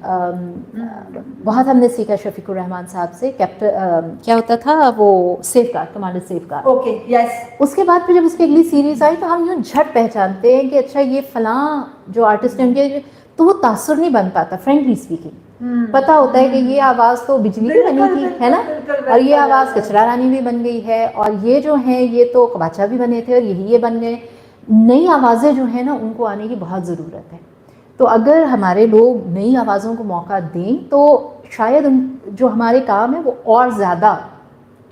बहुत हमने सीखा शफीकुर रहमान साहब से, कैप्टन क्या होता था वो, safe guard, commander safe guard. Okay, yes. उसके बाद फिर जब उसकी अगली सीरीज आई तो हम यूँ झट पहचानते हैं कि अच्छा ये फलां जो आर्टिस्ट है उनके, तो वो तासुर नहीं बन पाता, फ्रेंकली स्पीकिंग। पता होता है कि ये आवाज़ तो बिजली की बनी थी, है ना, और ये आवाज़ कचरा रानी भी बन गई है, और ये जो हैं ये तो कबाचा भी बने थे और यही ये बन गए। नई आवाज़ें जो है ना उनको आने की बहुत ज़रूरत है। तो अगर हमारे लोग नई आवाज़ों को मौका दें तो शायद जो हमारे काम है वो और ज़्यादा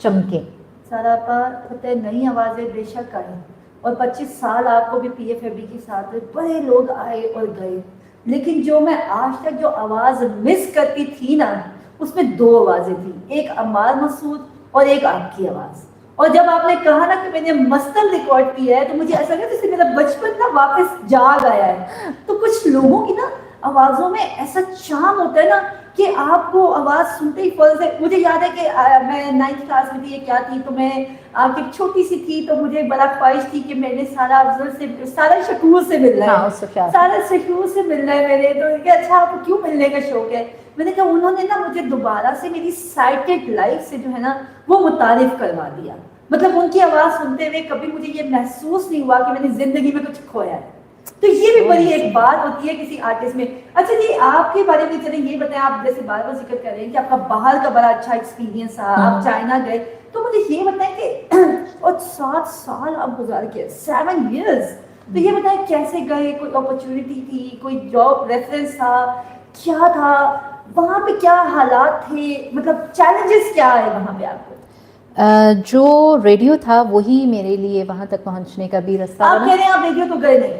चमकें। सारा पता है, नई आवाज़ें बेशक आई, और 25 साल आपको भी PFAB के साथ बड़े लोग आए और गए, लेकिन जो मैं आज तक जो आवाज़ मिस करती थी ना, उसमें 2 आवाज़ें थी, एक अम्मार मसूद और एक आपकी आवाज़। और जब आपने कहा ना कि मैंने मस्तल रिकॉर्ड किया है, तो मुझे ऐसा लगा जैसे मेरा बचपन ना वापस जाग आया है। तो कुछ लोगों की ना आवाज़ों में ऐसा चार्म होता है ना कि आपको आवाज़ सुनते ही फौरन से, मुझे याद है कि मैं 9th क्लास में थी, ये क्या थी, तो मैं एक छोटी सी थी, तो मुझे बड़ा ख्वाहिश थी कि मैंने सारा अफजल से, सारा शकूर से मिलना है। हाँ, उससे प्यार। सारा शकूर से मिलना है मेरे। तो उनके अच्छा आपको क्यों मिलने का शौक है? मैंने कहा उन्होंने ना मुझे दोबारा से मेरी साइटेड लाइफ से जो है ना वो मुतारिफ करवा दिया। मतलब उनकी आवाज़ सुनते हुए कभी मुझे ये महसूस नहीं हुआ कि मैंने ज़िंदगी में कुछ खोया है। तो ये भी बड़ी एक बात होती है किसी आर्टिस्ट में। अच्छा जी, आपके बारे में चलें ये बताएं, आप जैसे बार बार जिक्र कर रहे हैं कि आपका बाहर का बड़ा अच्छा एक्सपीरियंस रहा, आप चाइना गए, तो मुझे ये बताएं कि और 7 साल आप गुजार के, 7 years, तो ये बताएं कैसे गए, कोई अपॉर्चुनिटी थी, कोई जॉब रेफरेंस था, क्या था वहाँ पे, क्या हालात थे, मतलब चैलेंजेस क्या है वहाँ पे आपको? जो रेडियो था वही मेरे लिए वहाँ तक पहुँचने का भी रास्ता आप बना। कह रहे हैं आप रेडियो तो गए नहीं,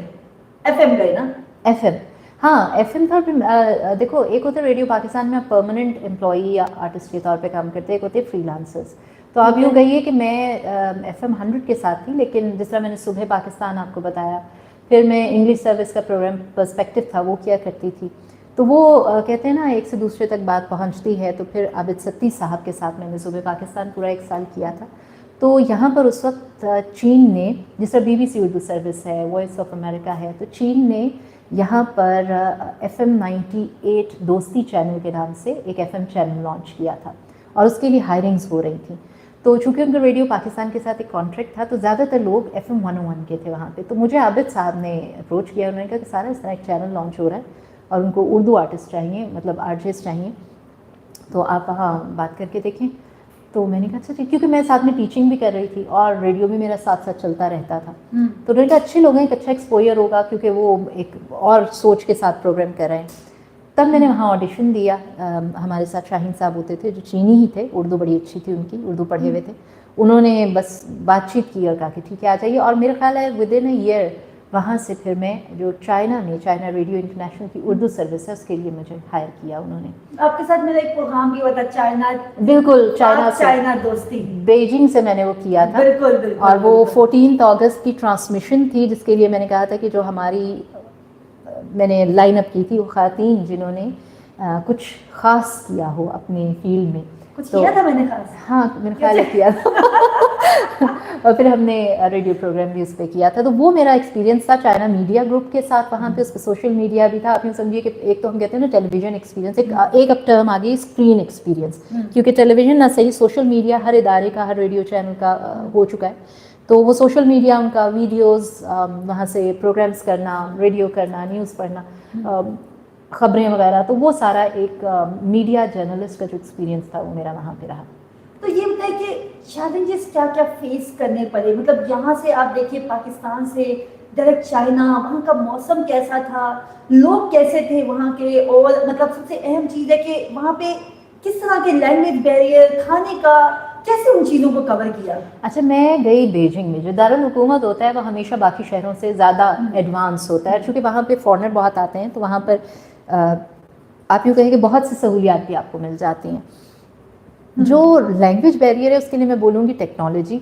FM गए ना? FM, हाँ FM था। देखो, एक होता है रेडियो पाकिस्तान में आप परमानेंट एम्प्लॉई या आर्टिस्ट के तौर पे काम करते, एक होते फ्रीलांसर्स। तो आप यूँ कहिए कि मैं FM 100 के साथ थी, लेकिन जिस तरह मैंने सुबह पाकिस्तान आपको बताया, फिर मैं इंग्लिश सर्विस का प्रोग्राम पर्सपेक्टिव था वो किया करती थी। तो वो कहते हैं ना एक से दूसरे तक बात पहुंचती है। तो फिर आबिद सत्ती साहब के साथ मैंने सुबह पाकिस्तान पूरा 1 साल किया था। तो यहाँ पर उस वक्त चीन ने, जिस तरह BBC उर्दू सर्विस है, वॉइस ऑफ अमेरिका है, तो चीन ने यहाँ पर FM 98 दोस्ती चैनल के नाम से एक FM चैनल लॉन्च किया था, और उसके लिए हायरिंग्स हो रही थी। तो चूँकि उनका रेडियो पाकिस्तान के साथ एक कॉन्ट्रैक्ट था, तो ज़्यादातर लोग FM 101 के थे वहाँ पे। तो मुझे आबिद साहब ने अप्रोच किया, उन्होंने कहा कि सारा इस तरह एक चैनल लॉन्च हो रहा है और उनको उर्दू आर्टिस्ट चाहिए, मतलब RJs चाहिए, तो आप वहाँ बात करके देखें। तो मैंने कहा अच्छा ठीक, क्योंकि मैं साथ में टीचिंग भी कर रही थी और रेडियो भी मेरा साथ साथ चलता रहता था। तो उन्होंने कहा अच्छे लोग हैं, एक अच्छा एक्सपोजर होगा, क्योंकि वो एक और सोच के साथ प्रोग्राम कर रहे हैं। तब मैंने वहाँ ऑडिशन दिया। हमारे साथ शाहीन साहब होते थे जो चीनी ही थे, उर्दू बड़ी अच्छी थी उनकी, उर्दू पढ़े हुए थे। उन्होंने बस बातचीत की और कहा कि ठीक है आ जाइए, और मेरा ख्याल है विद इन अ ईयर वहाँ से फिर मैं जो चाइना रेडियो इंटरनेशनल की उर्दू सर्विस है उसके लिए मुझे हायर किया उन्होंने। आपके साथ मेरा एक प्रोग्राम भी हुआ था चाइना, बिल्कुल चाइना दोस्ती, बीजिंग से मैंने वो किया था। बिल्कुल बिल्कुल। और वो 14 अगस्त की ट्रांसमिशन थी, जिसके लिए मैंने कहा था कि जो हमारी मैंने लाइनअप की थी वो खातीन जिन्होंने कुछ ख़ास किया हो अपने फील्ड में, कुछ किया था मैंने खास। हाँ मैंने ख्याल किया था। और फिर हमने रेडियो प्रोग्राम भी उस पर किया था। तो वो मेरा एक्सपीरियंस था चाइना मीडिया ग्रुप के साथ वहाँ पे। उस पर सोशल मीडिया भी था। आप यूँ समझिए कि एक तो हम कहते हैं ना टेलीविजन एक्सपीरियंस, एक अब टर्म आ गई स्क्रीन एक्सपीरियंस, क्योंकि टेलीविजन ना सही सोशल मीडिया हर इदारे का, हर रेडियो चैनल का हो चुका है। तो वो सोशल मीडिया, उनका वीडियोस, वहाँ से प्रोग्राम्स करना, रेडियो करना, न्यूज़ पढ़ना, ख़बरें वगैरह, तो वो सारा एक मीडिया जर्नलिस्ट का जो एक्सपीरियंस था वो मेरा वहाँ पे रहा। तो ये बताइए कि चैलेंजेस क्या क्या फेस करने पड़े, मतलब यहाँ से आप देखिए पाकिस्तान से डायरेक्ट चाइना, वहाँ का मौसम कैसा था, लोग कैसे थे वहाँ के, और मतलब सबसे अहम चीज़ है कि वहाँ पे किस तरह के लैंग्वेज बैरियर, खाने का, कैसे उन चीज़ों को कवर किया? अच्छा, मैं गई बीजिंग में। जो दारुल हुकूमत होता है वो हमेशा बाकी शहरों से ज़्यादा एडवांस होता है, क्योंकि वहाँ पे फॉरेनर बहुत आते हैं, तो वहाँ पर आप यूँ कहें कि बहुत सी सहूलियात भी आपको मिल जाती हैं। जो लैंग्वेज बैरियर है उसके लिए मैं बोलूँगी टेक्नोलॉजी।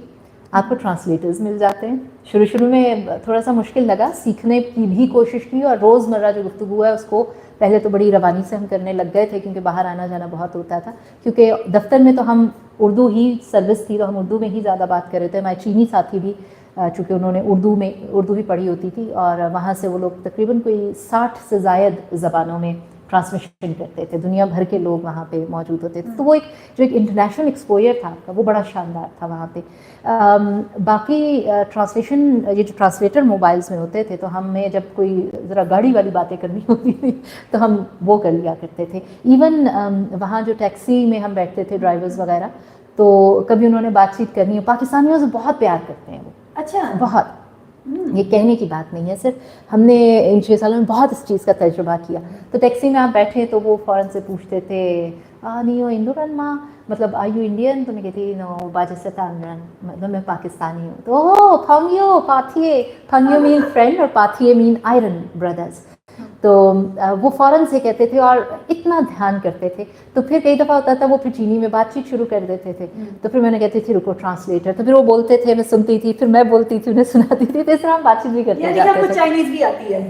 आपको ट्रांसलेटर्स मिल जाते हैं। शुरू शुरू में थोड़ा सा मुश्किल लगा, सीखने की भी कोशिश की, और रोज़मर्रा जो गुफ्तगू है उसको पहले तो बड़ी रवानी से हम करने लग गए थे, क्योंकि बाहर आना जाना बहुत होता था। क्योंकि दफ्तर में तो हम उर्दू ही सर्विस थी, तो हम उर्दू में ही ज़्यादा बात कर रहे थे। हमारे चीनी साथी भी चूँकि उन्होंने उर्दू ही पढ़ी होती थी, और वहाँ से वो लोग तकरीबन कोई 60 से ज़ायद ज़बानों में ट्रांसमिशन करते थे। दुनिया भर के लोग वहाँ पे मौजूद होते थे, तो वो एक इंटरनेशनल एक्सपोजर था आपका, वो बड़ा शानदार था वहाँ पे। बाकी ट्रांसलेशन, ये जो ट्रांसलेटर मोबाइल्स में होते थे, तो हमें जब कोई ज़रा गाड़ी वाली बातें करनी होती थी तो हम वो कर लिया करते थे। इवन वहाँ जो टैक्सी में हम बैठते थे, ड्राइवर्स वगैरह, तो कभी उन्होंने बातचीत करनी हो, पाकिस्तानियों से बहुत प्यार करते हैं वो। अच्छा, बहुत, ये कहने की बात नहीं है, सिर्फ हमने इन 6 सालों में बहुत इस चीज़ का तजुर्बा किया। तो टैक्सी में आप बैठे तो वो फ़ौरन से पूछते थे, नियो इंडोरन माँ, मतलब आर यू इंडियन? तो मैं कहती नो, बाजिस्तान, मतलब मैं पाकिस्तानी हूँ। तो ओ फंगियो पाथिये, फंगियो मीन फ्रेंड और पाथिये मीन आयरन ब्रदर्स। तो वो फ़ौरन से कहते थे और इतना ध्यान करते थे। तो फिर कई दफ़ा होता था वो फिर चीनी में बातचीत शुरू कर देते थे, तो फिर मैंने कहती थी रुको ट्रांसलेटर, तो फिर वो बोलते थे, मैं सुनती थी, फिर मैं बोलती थी, उन्हें सुनाती थी, तो इस तरह हम बातचीत भी करते जाते थे। चाइनीज भी आती है?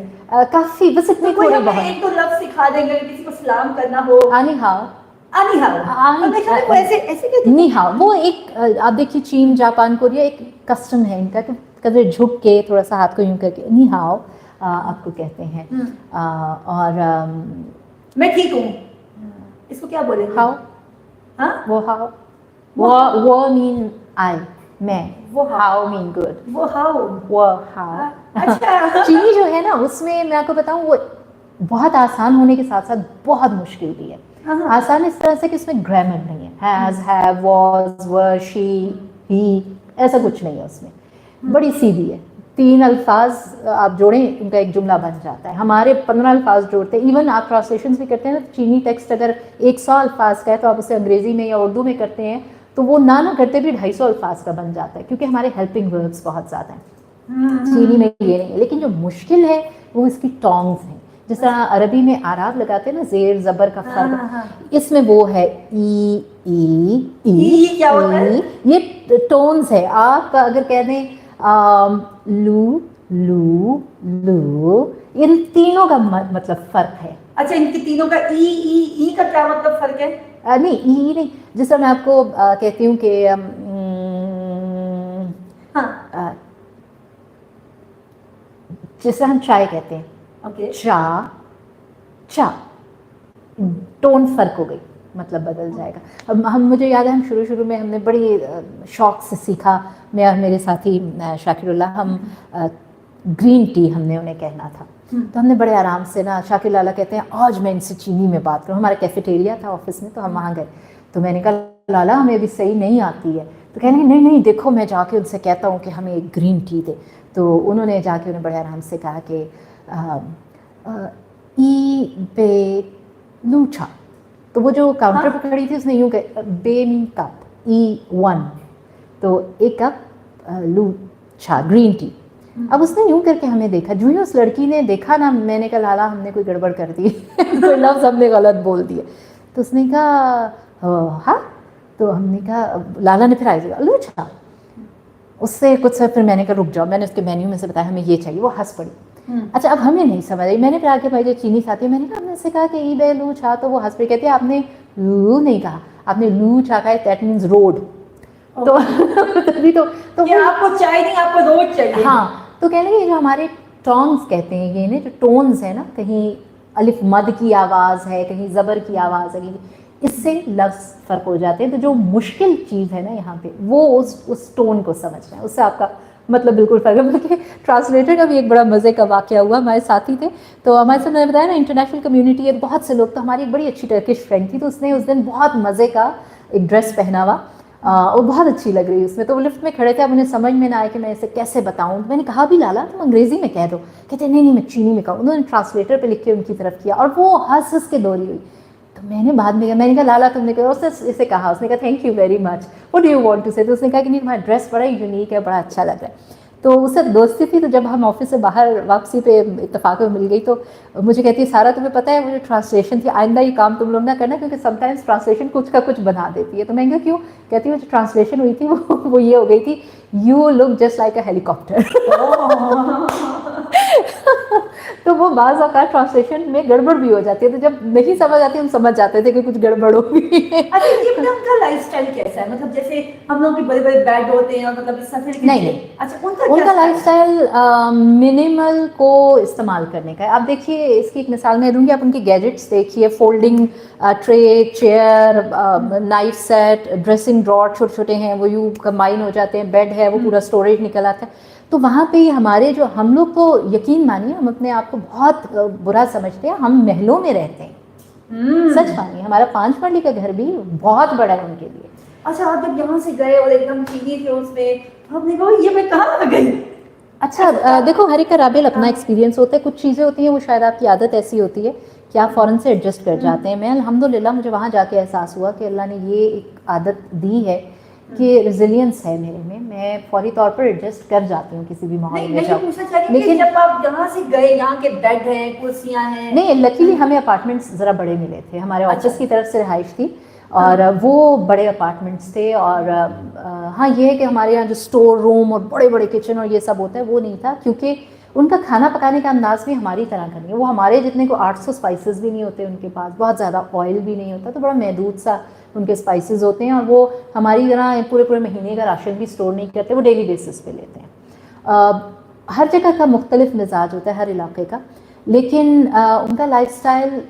काफ़ी, बस इतनी तो थोड़ी बहुत। एक तो लफ्ज़ सिखा देंगे, किसी को सलाम करना हो, आनी हाओ, आनी हाओ, ऐसे ऐसे नी हाओ, वो एक आप देखिए चीन, जापान, कोरिया एक कस्टम है इनका कि कभी झुक के थोड़ा सा हाथ को यूं करके नी हाओ आपको कहते हैं। और मैं ठीक हूँ, इसको क्या बोलेंगे? हाओ, हाँ, वो हाओ, वो मीन आई, मैं, वो हाओ मीन गुड, वो हाउ, वो हाओ। अच्छा। चीनी जो है ना, उसमें मैं आपको बताऊं, वो बहुत आसान होने के साथ साथ बहुत मुश्किल भी है। आसान इस तरह से कि इसमें ग्रामर नहीं है, has, have, was, were, she, he, ऐसा कुछ नहीं है उसमें। बड़ी सीधी है, 3 अल्फाज आप जोड़ें उनका एक जुमला बन जाता है। हमारे 15 अल्फाज जोड़ते हैं। इवन आप ट्रांसलेशन भी करते हैं ना, चीनी टेक्स्ट अगर 100 अल्फाज का है तो आप उसे अंग्रेज़ी में या उर्दू में करते हैं तो वो ना करते भी 250 अल्फाज का बन जाता है, क्योंकि हमारे हेल्पिंग वर्ब्स बहुत ज़्यादा हैं। चीनी में ये नहीं है। लेकिन जो मुश्किल है वो इसकी टोन्स हैं। जिस तरह अरबी में आराब लगाते हैं ना, जेर ज़बर का फर्क, इसमें वो है ई ई ई, क्या होता है? ये टोन्स है। आप अगर कह दें लू लू लू, इन तीनों का मतलब फ़र्क है। अच्छा, इनके तीनों का ई का क्या मतलब फ़र्क है? नहीं, ई नहीं। जिस तरह मैं आपको कहती हूँ कि जिस तरह हम चाय कहते हैं, ओके, चा चा, टोन फर्क हो गई, मतलब बदल जाएगा। अब मुझे याद है हम शुरू में हमने बड़ी शौक से सीखा, मैं और मेरे साथी शाकिरुल्लाह, हम ग्रीन टी हमने उन्हें कहना था। तो हमने बड़े आराम से ना, शाकिर लाला कहते हैं आज मैं इनसे चीनी में बात करूँ। हमारा कैफेटेरिया था ऑफिस में, तो हम वहाँ गए। तो मैंने कहा लाला हमें अभी सही नहीं आती है। तो कहने नहीं नहीं देखो, मैं जाके उनसे कहता हूँ कि हमें एक ग्रीन टी दे। तो उन्होंने जाके उन्हें बड़े आराम से कहा कि ई बे लूछा। तो वो जो काउंटर पर खड़ी थी उसने यूँ कहा, बे मीन कप, E1, तो एक कप लूछा ग्रीन टी। अब उसने यूं करके हमें देखा, जो ही उस लड़की ने देखा ना, मैंने कहा लाला हमने कोई गड़बड़ कर दी कोई लफ्ज़ हमने गलत बोल दिया। तो उसने कहा हाँ। तो हमने कहा, लाला ने फिर आया लूछा। उससे कुछ से फिर मैंने कहा रुक जाओ, मैंने उसके मेन्यू में से बताया हमें ये चाहिए। वो हंस पड़ी। अच्छा, अब हमें नहीं समझ आई। मैंने फिर आके भाई जो चीनी साथी, मैंने कहा, हमने उससे कहा कि ई बे लू छा, तो वो हंस पड़ी। कहती है आपने लू नहीं कहा, आपने लू छा कहा, दैट मीन्स रोड। तो तभी तो आपको चाय नहीं, आपको रोड चाहिए। हाँ, तो कह लगे जो हमारे टोन्स कहते हैं, ये ना जो टोन्स है ना, कहीं अलिफ मद की आवाज़ है, कहीं ज़बर की आवाज़ है, इससे लफ्ज़ फ़र्क हो जाते हैं। तो जो मुश्किल चीज़ है ना यहाँ पे, वो उस टोन को समझना है, उससे आपका मतलब बिल्कुल फ़र्क है। बल्कि ट्रांसलेटर का भी एक बड़ा मज़े का वाक़या हुआ। हमारे साथी थे, तो हमारे साथ मैंने बताया ना इंटरनेशनल कम्युनिटी है, बहुत से लोग। तो हमारी एक बड़ी अच्छी टर्किश फ्रेंड थी, तो उसने उस दिन बहुत मज़े का एक ड्रेस पहना हुआ, वो बहुत अच्छी लग रही उसमें। तो वो लिफ्ट में खड़े थे, अब उन्हें समझ में ना आया कि मैं इसे कैसे बताऊँ। मैंने कहा भी लाला तुम अंग्रेज़ी में कह दो, कहते नहीं मैं चीनी में कहूँ। उन्होंने ट्रांसलेटर पे लिख के उनकी तरफ किया और वो हंस हंस के दोहरी हुई। तो मैंने बाद में मैंने कहा लाला तुमने कहा, उसने इसे कहा, उसने कहा thank you very much, what do you want to say. तो उसने कहा कि नहीं तुम्हारा ड्रेस बड़ा यूनिक है, बड़ा अच्छा लग रहा है। तो उससे दोस्ती थी। तो जब हम ऑफिस से बाहर वापसी पे इत्तेफाक में मिल गई तो मुझे कहती है सारा तुम्हें पता है वो जो ट्रांसलेशन थी आइंदा ये काम तुम लोग ना करना, क्योंकि समटाइम्स ट्रांसलेशन कुछ का कुछ बना देती है। तो मैंने कहा क्यों? कहती है जो ट्रांसलेशन हुई थी वो ये हो गई थी, you look just like a helicopter. तो वो बाज़ औक़ात ट्रांसलेशन में गड़बड़ भी हो जाती है, तो जब नहीं समझ आती हम समझ जाते थे कि कुछ गड़बड़ हो गई है। अच्छा ये मतलब उनका लाइफस्टाइल कैसा है? मतलब जैसे हम लोग के बड़े-बड़े बेड होते हैं और मतलब इस सफर के नहीं। अच्छा उनका उनका क्या लाइफस्टाइल मिनिमल को इस्तेमाल करने का है। आप देखिए इसकी एक मिसाल मैं दूंगी, आप उनके गैजेट्स देखिए, folding tray, chair, knife set, dressing drawer छोटे छोटे हैं वो यूँ कंबाइन हो जाते हैं, बेड है वो पूरा स्टोरेज निकल आता है। तो वहाँ पे हमारे जो हम लोग तो यकीन मानिए हम अपने आप को बहुत बुरा समझते हैं, हम महलों में रहते हैं। सच मानिए हमारा 5 मंजिल का घर भी बहुत बड़ा है उनके लिए। अच्छा आप जब यहाँ से गए और एकदम चीनी थे उसमें, तो आपने कहा ये मैं कहाँ आ गई? अच्छा देखो हर एक का राबेल अपना एक्सपीरियंस होता है। कुछ चीज़ें होती हैं वो शायद आपकी आदत ऐसी होती है कि आप फ़ौरन से एडजस्ट कर जाते हैं। मैं अल्हम्दुलिल्लाह मुझे वहाँ जाके एहसास हुआ कि अल्लाह ने ये एक आदत दी है कि रिजिलियंस है मेरे में, मैं फौरी तौर पर एडजस्ट कर जाती हूँ किसी भी माहौल में जाऊँ। लेकिन जब आप यहाँ से गए, यहाँ के बेड हैं, कुर्सियाँ हैं। नहीं लकीली हमें अपार्टमेंट्स ज़रा बड़े मिले थे, हमारे ऑफिस की तरफ से रिहाइश थी और वो बड़े अपार्टमेंट्स थे। और हाँ ये है कि हमारे यहाँ जो स्टोर रूम और बड़े बड़े किचन और ये सब होता है वो नहीं था, क्योंकि उनका खाना पकाने का अंदाज़ भी हमारी तरह का नहीं है। वो हमारे जितने को 800 स्पाइसेस भी नहीं होते उनके पास, बहुत ज़्यादा ऑयल भी नहीं होता, तो बड़ा महदूद सा उनके स्पाइसेस होते हैं। और वो हमारी तरह पूरे पूरे महीने का राशन भी स्टोर नहीं करते, वो डेली बेसिस पे लेते हैं। हर जगह का मुख्तलिफ मिजाज होता है हर इलाके का, लेकिन उनका लाइफस्टाइल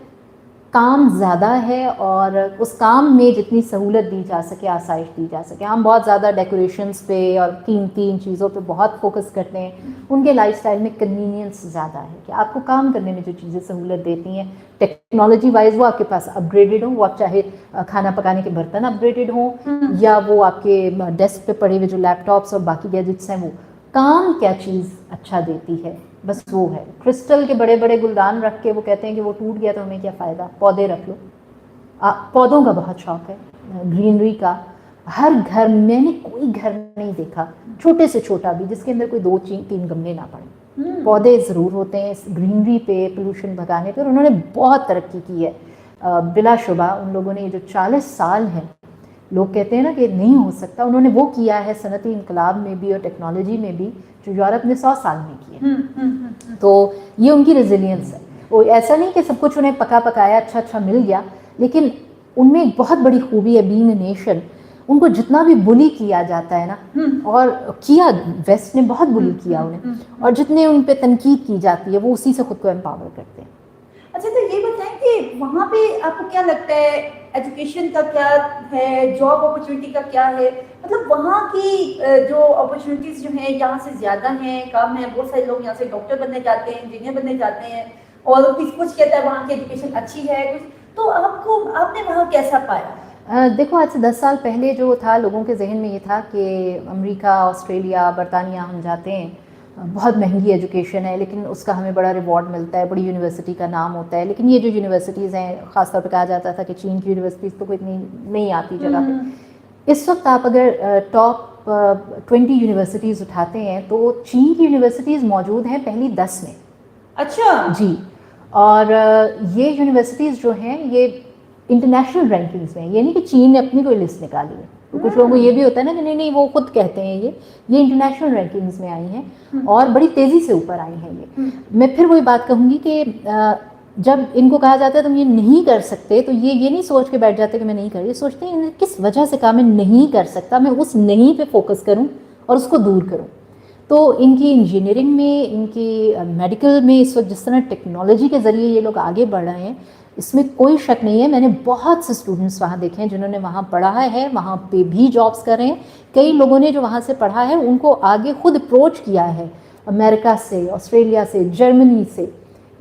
काम ज़्यादा है और उस काम में जितनी सहूलत दी जा सके, आसाइश दी जा सके। हम बहुत ज़्यादा डेकोरेशंस पे और कीमती इन चीज़ों पे बहुत फोकस करते हैं। उनके लाइफस्टाइल में कन्वीनियंस ज़्यादा है कि आपको काम करने में जो चीज़ें सहूलत देती हैं टेक्नोलॉजी वाइज वो आपके पास अपग्रेडेड हो, वो आप चाहे खाना पकाने के बर्तन अपग्रेडेड हों या वो आपके डेस्क पे पड़े हुए जो लैपटॉप्स और बाकी गैजेट्स हैं, वो काम क्या चीज़ अच्छा देती है बस वो है। क्रिस्टल के बड़े बड़े गुलदान रख के वो कहते हैं कि वो टूट गया तो हमें क्या फ़ायदा, पौधे रख लो। पौधों का बहुत शौक़ है, ग्रीनरी का। हर घर, मैंने कोई घर नहीं देखा छोटे से छोटा भी जिसके अंदर कोई 2-3 गमले ना पड़े। पौधे ज़रूर होते हैं इस ग्रीनरी पे, पोल्यूशन भगाने पे, और उन्होंने बहुत तरक्की की है बिलाशुबा। उन लोगों ने ये जो 40 साल हैं, लोग कहते हैं ना कि नहीं हो सकता, उन्होंने वो किया है सनती इनकलाब में भी और टेक्नोलॉजी में भी जो यूरोप ने 100 साल में किया। तो ये उनकी रेजिलियंस है। वो ऐसा नहीं कि सब कुछ उन्हें पका पकाया अच्छा मिल गया, लेकिन उनमें एक बहुत बड़ी खूबी है बीइंग अ नेशन। उनको जितना भी बुली किया जाता है ना, और किया वेस्ट ने बहुत बुली किया उन्हें, और जितने उन पे तनकीद की जाती है वो उसी से खुद को एम्पावर करते हैं। अच्छा तो ये बताएं कि वहाँ पे आपको क्या लगता है, एजुकेशन का क्या है, जॉब अपॉर्चुनिटी का क्या है? मतलब वहाँ की जो अपॉर्चुनिटीज़ जो हैं यहाँ से ज़्यादा हैं, कम है? बहुत सारे लोग यहाँ से डॉक्टर बनने जाते हैं, इंजीनियर बनने जाते हैं, और कुछ कहता है वहाँ की एजुकेशन अच्छी है कुछ। तो आपने वहाँ कैसा पाया? देखो आज से 10 साल पहले जो था लोगों के जहन में ये था कि अमेरिका, ऑस्ट्रेलिया, बरतानिया हम जाते हैं, बहुत महंगी एजुकेशन है लेकिन उसका हमें बड़ा रिवॉर्ड मिलता है, बड़ी यूनिवर्सिटी का नाम होता है। लेकिन ये जो यूनिवर्सिटीज़ हैं, ख़ासतौर पर कहा जाता था कि चीन की यूनिवर्सिटीज़ तो कोई इतनी नहीं आती जगह पे। इस वक्त आप अगर टॉप 20 यूनिवर्सिटीज़ उठाते हैं तो चीन की यूनिवर्सिटीज़ मौजूद हैं पहली 10 में। अच्छा जी, और ये यूनिवर्सिटीज़ जो हैं ये इंटरनेशनल रैंकिंग्स में है, ये नहीं कि चीन ने अपनी कोई लिस्ट निकाली है। तो कुछ लोगों को ये भी होता है ना कि नहीं वो खुद कहते हैं ये इंटरनेशनल रैंकिंग्स में आई हैं और बड़ी तेज़ी से ऊपर आई हैं ये। मैं फिर वही बात कहूँगी कि जब इनको कहा जाता है तुम ये नहीं कर सकते, तो ये नहीं सोच के बैठ जाते कि मैं नहीं कर रही, सोचते हैं किस वजह से कहा मैं नहीं कर सकता, मैं उस नहीं पे फोकस करूँ और उसको दूर करूँ। तो इनकी इंजीनियरिंग में, इनकी मेडिकल में इस वक्त जिस तरह टेक्नोलॉजी के ज़रिए ये लोग आगे बढ़ रहे हैं, इसमें कोई शक नहीं है। मैंने बहुत से स्टूडेंट्स वहाँ देखे हैं जिन्होंने वहाँ पढ़ा है, वहाँ पे भी जॉब्स कर रहे हैं। कई लोगों ने जो वहाँ से पढ़ा है उनको आगे खुद अप्रोच किया है अमेरिका से, ऑस्ट्रेलिया से, जर्मनी से,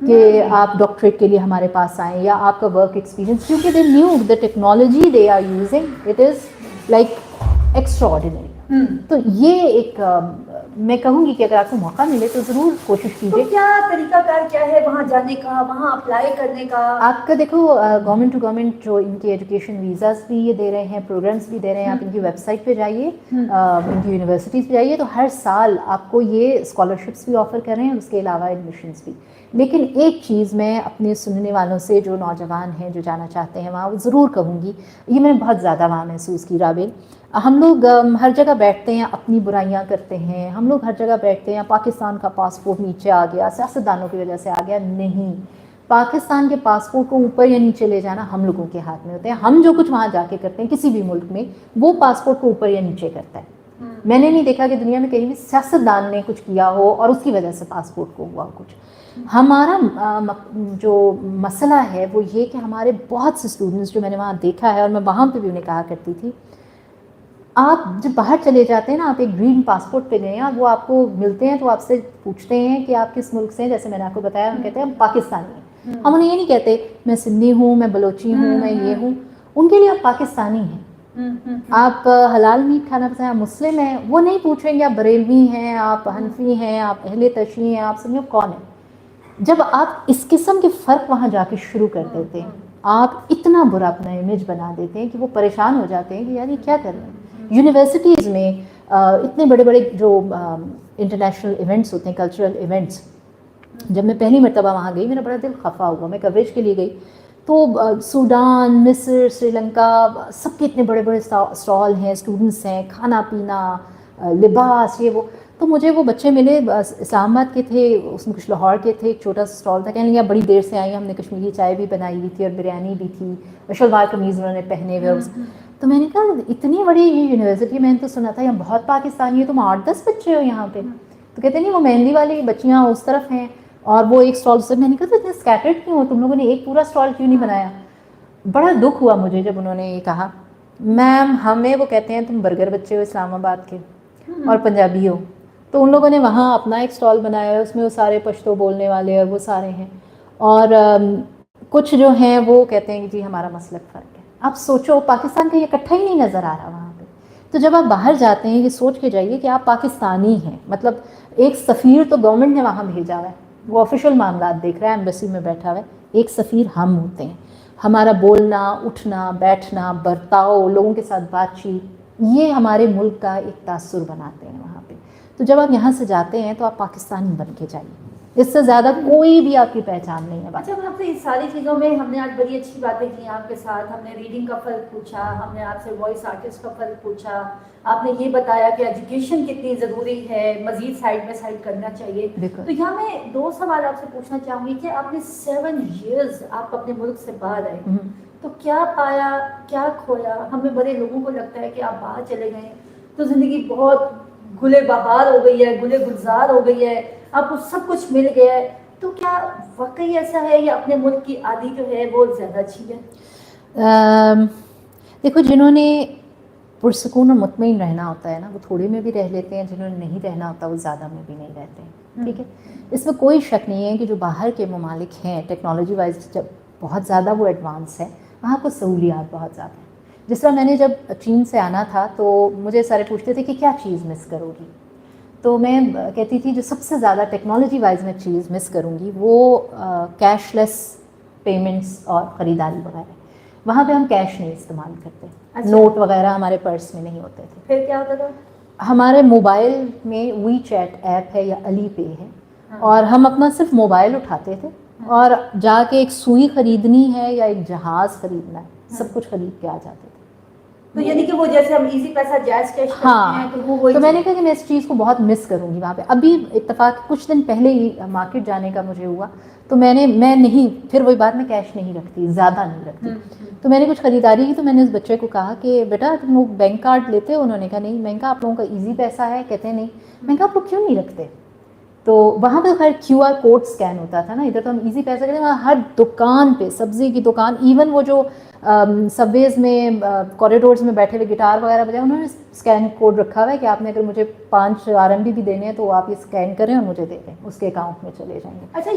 कि आप डॉक्टरेट के लिए हमारे पास आएँ या आपका वर्क एक्सपीरियंस, क्योंकि they knew the technology they are using, it is like extraordinary. तो ये एक मैं कहूँगी कि अगर आपको मौका मिले तो ज़रूर कोशिश तो कीजिए। क्या तरीकाकार क्या है वहाँ जाने का, वहाँ अप्लाई करने का? आपका देखो गवर्नमेंट टू गवर्नमेंट जो इनके एजुकेशन वीज़ास भी ये दे रहे हैं, प्रोग्राम्स भी दे रहे हैं। आप इनकी वेबसाइट पे जाइए, इनकी यूनिवर्सिटीज़ पे जाइए, तो हर साल आपको ये स्कॉलरशिप्स भी ऑफ़र कर रहे हैं, उसके अलावा एडमिशन्स भी। लेकिन एक चीज़ मैं अपने सुनने वालों से जो नौजवान हैं जो जाना चाहते हैं वहाँ, वो ज़रूर कहूँगी, ये मैंने बहुत ज़्यादा वहाँ महसूस की राबेल। हम लोग हर जगह बैठते हैं, अपनी बुराइयां करते हैं, हम लोग हर जगह बैठते हैं, पाकिस्तान का पासपोर्ट नीचे आ गया, सियासतदानों की वजह से आ गया। नहीं, पाकिस्तान के पासपोर्ट को ऊपर या नीचे ले जाना हम लोगों के हाथ में होते हैं। हम जो कुछ वहाँ जाके करते हैं किसी भी मुल्क में, वो पासपोर्ट को ऊपर या नीचे करता है। मैंने नहीं देखा कि दुनिया में कहीं भी सियासतदान ने कुछ किया हो और उसकी वजह से पासपोर्ट को हुआ कुछ। हमारा जो मसला है वो ये कि हमारे बहुत से स्टूडेंट्स जो मैंने वहाँ देखा है, और मैं वहाँ पे भी उन्हें कहा करती थी, आप जब बाहर चले जाते हैं ना, आप एक ग्रीन पासपोर्ट पे गए हैं, वो आपको मिलते हैं तो आपसे पूछते हैं कि आप किस मुल्क से हैं। जैसे मैंने आपको बताया, हम कहते हैं हम पाकिस्तानी हैं। हम उन्हें ये नहीं कहते मैं सिंधी हूँ, मैं बलोची हूँ, मैं ये हूँ। उनके लिए आप पाकिस्तानी हैं। आप हलाल मीट खाना पसंद है, आप मुस्लिम हैं, वो नहीं पूछेंगे आप बरेलवी हैं, आप हनफी हैं, आप अहले तशी हैं, आप समझो कौन है। जब आप इस किस्म के फ़र्क वहाँ जाके शुरू कर देते हैं, आप इतना बुरा अपना इमेज बना देते हैं कि वो परेशान हो जाते हैं कि यार ये क्या कर रहे हैं। यूनिवर्सिटीज़ में इतने बड़े बड़े जो इंटरनेशनल इवेंट्स होते हैं, कल्चरल इवेंट्स, जब मैं पहली मरतबा वहाँ गई मेरा बड़ा दिल खफा हुआ। मैं कवरेज के लिए गई तो सूडान, मिस्र, श्रीलंका, सबके इतने बड़े बड़े स्टॉल हैं, स्टूडेंट्स हैं, खाना पीना, लिबास, ये वो। तो मुझे वो बच्चे मिले, इस्लामाबाद के थे, उसमें कुछ लाहौर के थे, एक छोटा सा स्टॉल था। कहने लगे आप बड़ी देर से आई, हमने कश्मीरी चाय भी बनाई हुई थी और बिरयानी भी थी, शलवार कमीज़ उन्होंने पहने हुए। तो मैंने कहा इतनी बड़ी ये यूनिवर्सिटी, मैंने तो सुना था यहाँ बहुत पाकिस्तानी है, तुम 8-10 बच्चे हो यहाँ पे। तो कहते नहीं वो मेहंदी वाली बच्चियाँ उस तरफ हैं और वो एक स्टॉल से। मैंने कहा तो इतने स्कैटर्ड क्यों हो, तुम लोगों ने एक पूरा स्टॉल क्यों नहीं बनाया। बड़ा दुख हुआ मुझे जब उन्होंने ये कहा। मैम हमें वो कहते हैं तुम बर्गर बच्चे हो इस्लामाबाद के और पंजाबी हो। तो उन लोगों ने वहाँ अपना एक स्टॉल बनाया है, उसमें वो सारे पश्तो बोलने वाले और वो सारे हैं, और कुछ जो हैं वो कहते हैं कि जी हमारा मसलक फ़र्क है। आप सोचो पाकिस्तान का ये इकट्ठा ही नहीं नज़र आ रहा वहाँ पे। तो जब आप बाहर जाते हैं ये सोच के जाइए कि आप पाकिस्तानी हैं, मतलब एक सफ़ीर तो गवर्नमेंट ने वहाँ भेजा हुआ है, वो ऑफिशियल मामला देख रहा है, एम्बेसी में बैठा हुआ है। एक सफ़ीर हम होते हैं, हमारा बोलना, उठना, बैठना, बर्ताव, लोगों के साथ बातचीत, ये हमारे मुल्क का एक तासुर बनाते हैं वहाँ पे। तो जब आप यहाँ से जाते हैं तो आप पाकिस्तानी बन के जाइए, इससे ज़्यादा कोई भी आपकी पहचान नहीं है। अच्छा, मैं आपसे इस सारी चीज़ों में हमने आज बड़ी अच्छी बातें की आपके साथ। हमने रीडिंग का फ़र्क पूछा, हमने आपसे वॉइस आर्टिस्ट का फ़र्क पूछा, आपने ये बताया कि एजुकेशन कितनी ज़रूरी है, मज़ीद साइड बाई साइड करना चाहिए। तो यहाँ मैं 2 सवाल आपसे पूछना चाहूँगी कि आपने 7 years आप अपने मुल्क से बाहर आए, तो क्या पाया, क्या खोया? हमें बड़े लोगों को लगता है कि आप बाहर चले गए तो ज़िंदगी बहुत गुले बहार हो गई है, गुले गुलजार हो गई है, आपको सब कुछ मिल गया है। तो क्या वाकई ऐसा है या अपने मुल्क की आदि जो है वो ज़्यादा अच्छी है? देखो, जिन्होंने पुरसकून और मुतमईन रहना होता है ना, वो थोड़े में भी रह लेते हैं, जिन्होंने नहीं रहना होता वो ज़्यादा में भी नहीं रहते हैं। ठीक है, इसमें कोई शक नहीं है कि जो बाहर के ममालिक हैं टेक्नोलॉजी वाइज जब बहुत ज़्यादा वो एडवांस है, वहाँ को सहूलियात बहुत ज़्यादा है। जिस तरह मैंने जब चीन से आना था तो मुझे सारे पूछते थे कि क्या चीज़ मिस करोगी, तो मैं कहती थी जो सबसे ज़्यादा टेक्नोलॉजी वाइज मैं चीज़ मिस करूँगी वो कैशलेस पेमेंट्स और ख़रीदारी वगैरह। वहाँ पे हम कैश नहीं इस्तेमाल करते। अच्छा। नोट वगैरह हमारे पर्स में नहीं होते थे। फिर क्या होता था? हमारे मोबाइल में वी चैट ऐप है या अली पे है। हाँ। और हम अपना सिर्फ मोबाइल उठाते थे। हाँ। और जाके एक सुई ख़रीदनी है या एक जहाज़ ख़रीदना है। हाँ। सब कुछ ख़रीद के आ जाते थे। तो यानी कि वो जैसे हम इजी पैसा जैज़ कैश करते हैं तो वो तो मैंने कहा कि मैं इस चीज़ को बहुत मिस करूँगी वहाँ पे। अभी इत्तेफाक कुछ दिन पहले ही मार्केट जाने का मुझे हुआ, तो मैं नहीं, फिर वही बात, मैं कैश नहीं रखती, ज़्यादा नहीं रखती। तो मैंने कुछ ख़रीदारी की, तो मैंने उस बच्चे को कहा कि बेटा तुम लोग बैंक कार्ड लेते हो? उन्होंने कहा नहीं। मैंने कहा आप लोगों का ईजी पैसा है? कहते नहीं। मैंने कहा आप लोग क्यों नहीं रखते? तो वहाँ पे खैर QR कोड स्कैन होता था ना, इधर तो हम इजी पैसा करते हैं। वहाँ हर दुकान पे, सब्ज़ी की दुकान, इवन वो जो सबवेज़ में कॉरिडोर्स में बैठे हुए गिटार वगैरह बजाए, उन्होंने स्कैन कोड रखा हुआ है कि आपने अगर मुझे 5 RMB भी देने हैं तो आप ये स्कैन करें और मुझे दे दें, उसके अकाउंट में चले जाएंगे। अच्छा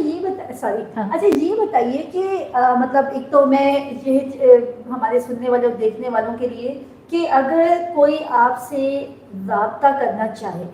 ये बताइए कि मतलब एक तो मैं ये हमारे सुनने वाले और देखने वालों के लिए कि अगर कोई आपसे राब्ता करना चाहे,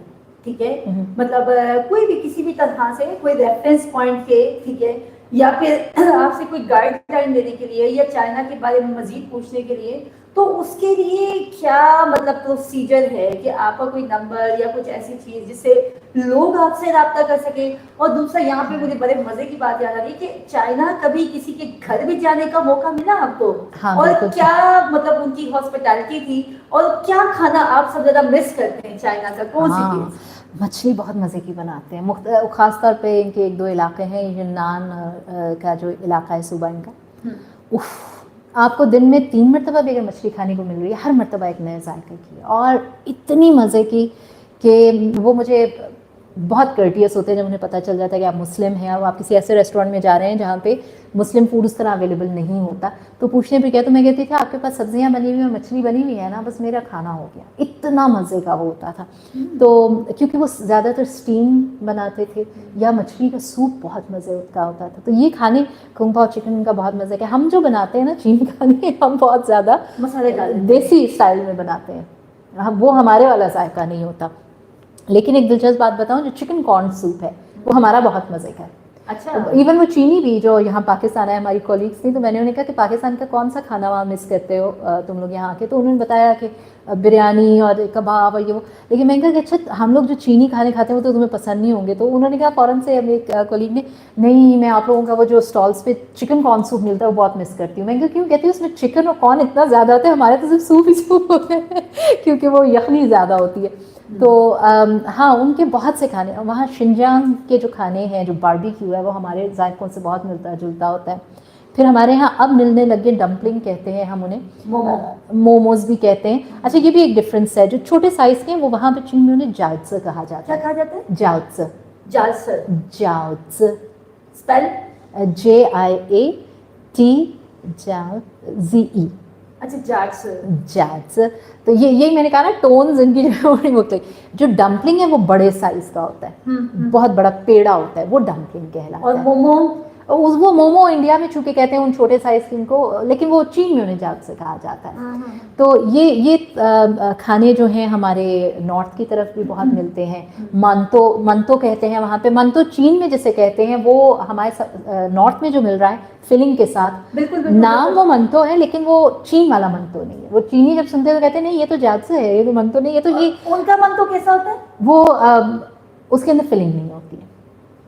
ठीक है, मतलब कोई भी किसी भी तरह से कोई रेफरेंस पॉइंट के, ठीक है, या फिर आपसे कोई गाइडलाइन देने के लिए या चाइना के बारे में मजीद पूछने के लिए, तो उसके लिए क्या मतलब प्रोसीजर है कि आपका कोई नंबर या कुछ ऐसी चीज जिससे लोग आपसे राब्ता कर सके। और दूसरा यहाँ पे मुझे बड़े मजे की बात याद आ रही कि चाइना कभी किसी के घर भी जाने का मौका मिला आपको? हाँ, और क्या मतलब उनकी हॉस्पिटैलिटी थी, और क्या खाना आप सब ज्यादा मिस करते हैं चाइना का, कौन सी चीज? मछली बहुत मज़े की बनाते हैं, ख़ास तौर पे इनके एक दो इलाके हैं, यूनान का जो इलाका है सूबा इनका, उफ, आपको दिन में 3 मरतबा भी अगर मछली खाने को मिल रही है, हर मरतबा एक नए जायके की, और इतनी मज़े की कि वो मुझे बहुत कर्टियस होते हैं जब उन्हें पता चल जाता है कि आप मुस्लिम हैं और आप किसी ऐसे रेस्टोरेंट में जा रहे हैं जहाँ पे मुस्लिम फूड उस तरह अवेलेबल नहीं होता, तो पूछने पे क्या, तो मैं कहती थी आपके पास सब्जियाँ बनी हुई हैं, मछली बनी हुई है ना, बस मेरा खाना हो गया। इतना मज़े का वो होता था। तो क्योंकि वो ज़्यादातर स्टीम बनाते थे, या मछली का सूप बहुत मज़े का होता था। तो ये खाने कुंग पाओ चिकन का बहुत मज़े का। हम जो बनाते हैं ना चीनी खाने, हम बहुत ज़्यादा मसाले देसी स्टाइल में बनाते हैं, हम वो हमारे वाला जायका नहीं होता। लेकिन एक दिलचस्प बात बताऊं, जो चिकन कॉर्न सूप है वो हमारा बहुत मज़े का है। अच्छा। इवन वो चीनी भी जो यहाँ पाकिस्तान है, हमारी कॉलीग्स थी, तो मैंने उन्हें कहा कि पाकिस्तान का कौन सा खाना वहाँ मिस करते हो तुम लोग यहाँ के, तो उन्होंने बताया कि बिरयानी और कबाब और ये वो। लेकिन मैंने कहा कि अच्छा हम लोग जो चीनी खाने खाते हैं वो तो तुम्हें पसंद नहीं होंगे, तो उन्होंने कहा फ़ौरन से, अब एक कॉलीग ने, नहीं मैं आप लोगों का वो जो स्टॉल्स पे चिकन कॉर्न सूप मिलता है वो बहुत मिस करती हूँ। मैंने कहा क्यों? कहती हूँ उसमें चिकन और कॉर्न इतना ज़्यादा होता है, हमारे तो सिर्फ सूप ही सूप होते हैं क्योंकि वो यखनी ज़्यादा होती है। तो हाँ, उनके बहुत से खाने वहाँ, शिनजांग के जो खाने हैं, जो बारबेक्यू है, वो हमारे जायकों से बहुत मिलता जुलता होता है। फिर हमारे यहाँ अब मिलने लगे डम्पलिंग कहते हैं हम उन्हें, मोमोज भी कहते हैं। अच्छा, ये भी एक डिफरेंस है, जो छोटे साइज़ के हैं वो वहाँ पे चीन में उन्हें जाओत्से कहा जाता है। क्या कहा जाता है? जाओत्से। जाओत्से। जाओत्से स्पेल JIATZE। अच्छा, जाओत्से। जाओत्से। तो ये मैंने कहा ना, टोन्स इनकी बड़ी मुख्तलिफ। जो डम्पलिंग है वो बड़े साइज का होता है, बहुत बड़ा पेड़ा होता है, वो डम्पलिंग कहलाता है। और मोमो? वो मोमो इंडिया में चूँकि कहते हैं उन छोटे साइज़ की इनको, लेकिन वो चीन में उन्हें जाओत्से कहा जाता है। तो ये खाने जो हैं हमारे नॉर्थ की तरफ भी बहुत मिलते हैं। मंतो कहते हैं वहाँ पे, मंतो चीन में जिसे कहते हैं, वो हमारे नॉर्थ में जो मिल रहा है फिलिंग के साथ, बिल्कुल नाम वो मंतो है, लेकिन वो चीन वाला मंतो नहीं है। वो चीनी जब सुनते हैं तो कहते हैं नहीं ये तो जाओत्से है, ये तो मंतो नहीं, ये तो ये। उनका मंतो कैसा होता है? वो उसके अंदर फिलिंग नहीं होती है।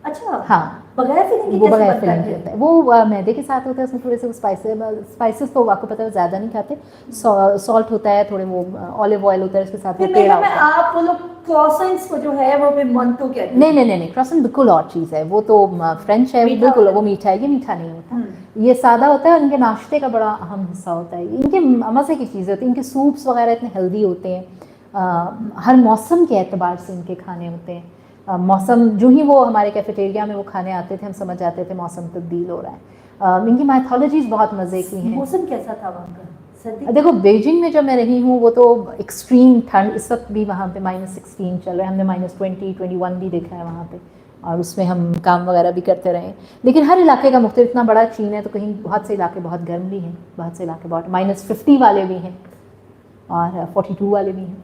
अच्छा। हाँ, बगैर फिलिंग के वो कैसे बगैर बनता फिलिंग के है? होता है। वो मैदे के साथ होता है, उसमें थोड़े से स्पाइसेस तो आपको पता है ज़्यादा नहीं खाते, सॉल्ट होता है, थोड़े वो ऑलिव ऑयल होता है उसके साथ, वो पेड़ा होता है। आप वो लोग क्रॉसेंट्स को जो है वो भी मंतो कहते हैं? नहीं, क्रॉसेंट बिल्कुल और चीज़ है, वो तो फ्रेंच है, बिल्कुल वो मीठा है, ये मीठा नहीं होता, ये सादा होता है। इनके नाश्ते का बड़ा अहम हिस्सा होता है, इनके मज़े की चीज़ें होती है, इनके सूप्स वगैरह इतने हेल्दी होते हैं। हर मौसम के एतबार से इनके खाने होते हैं। मौसम जो ही वो हमारे कैफेटेरिया में वो खाने आते थे, हम समझ जाते थे मौसम तब्दील हो रहा है। इनकी माइथोलॉजीज़ बहुत मज़े की हैं। मौसम कैसा था वहाँ का? सर्दी? देखो, बीजिंग में जब मैं रही हूँ वो तो एक्सट्रीम ठंड, इस वक्त भी वहाँ पे -16 चल रहा है, हमने -20, 21 भी देखा है वहाँ पे, और उसमें हम काम वगैरह भी करते रहे। लेकिन हर इलाके का मुख्तलिफ, इतना बड़ा चीन है तो कहीं बहुत से इलाके बहुत गर्म भी हैं, बहुत से इलाके बहुत -50 वाले भी हैं और 42 वाले भी हैं।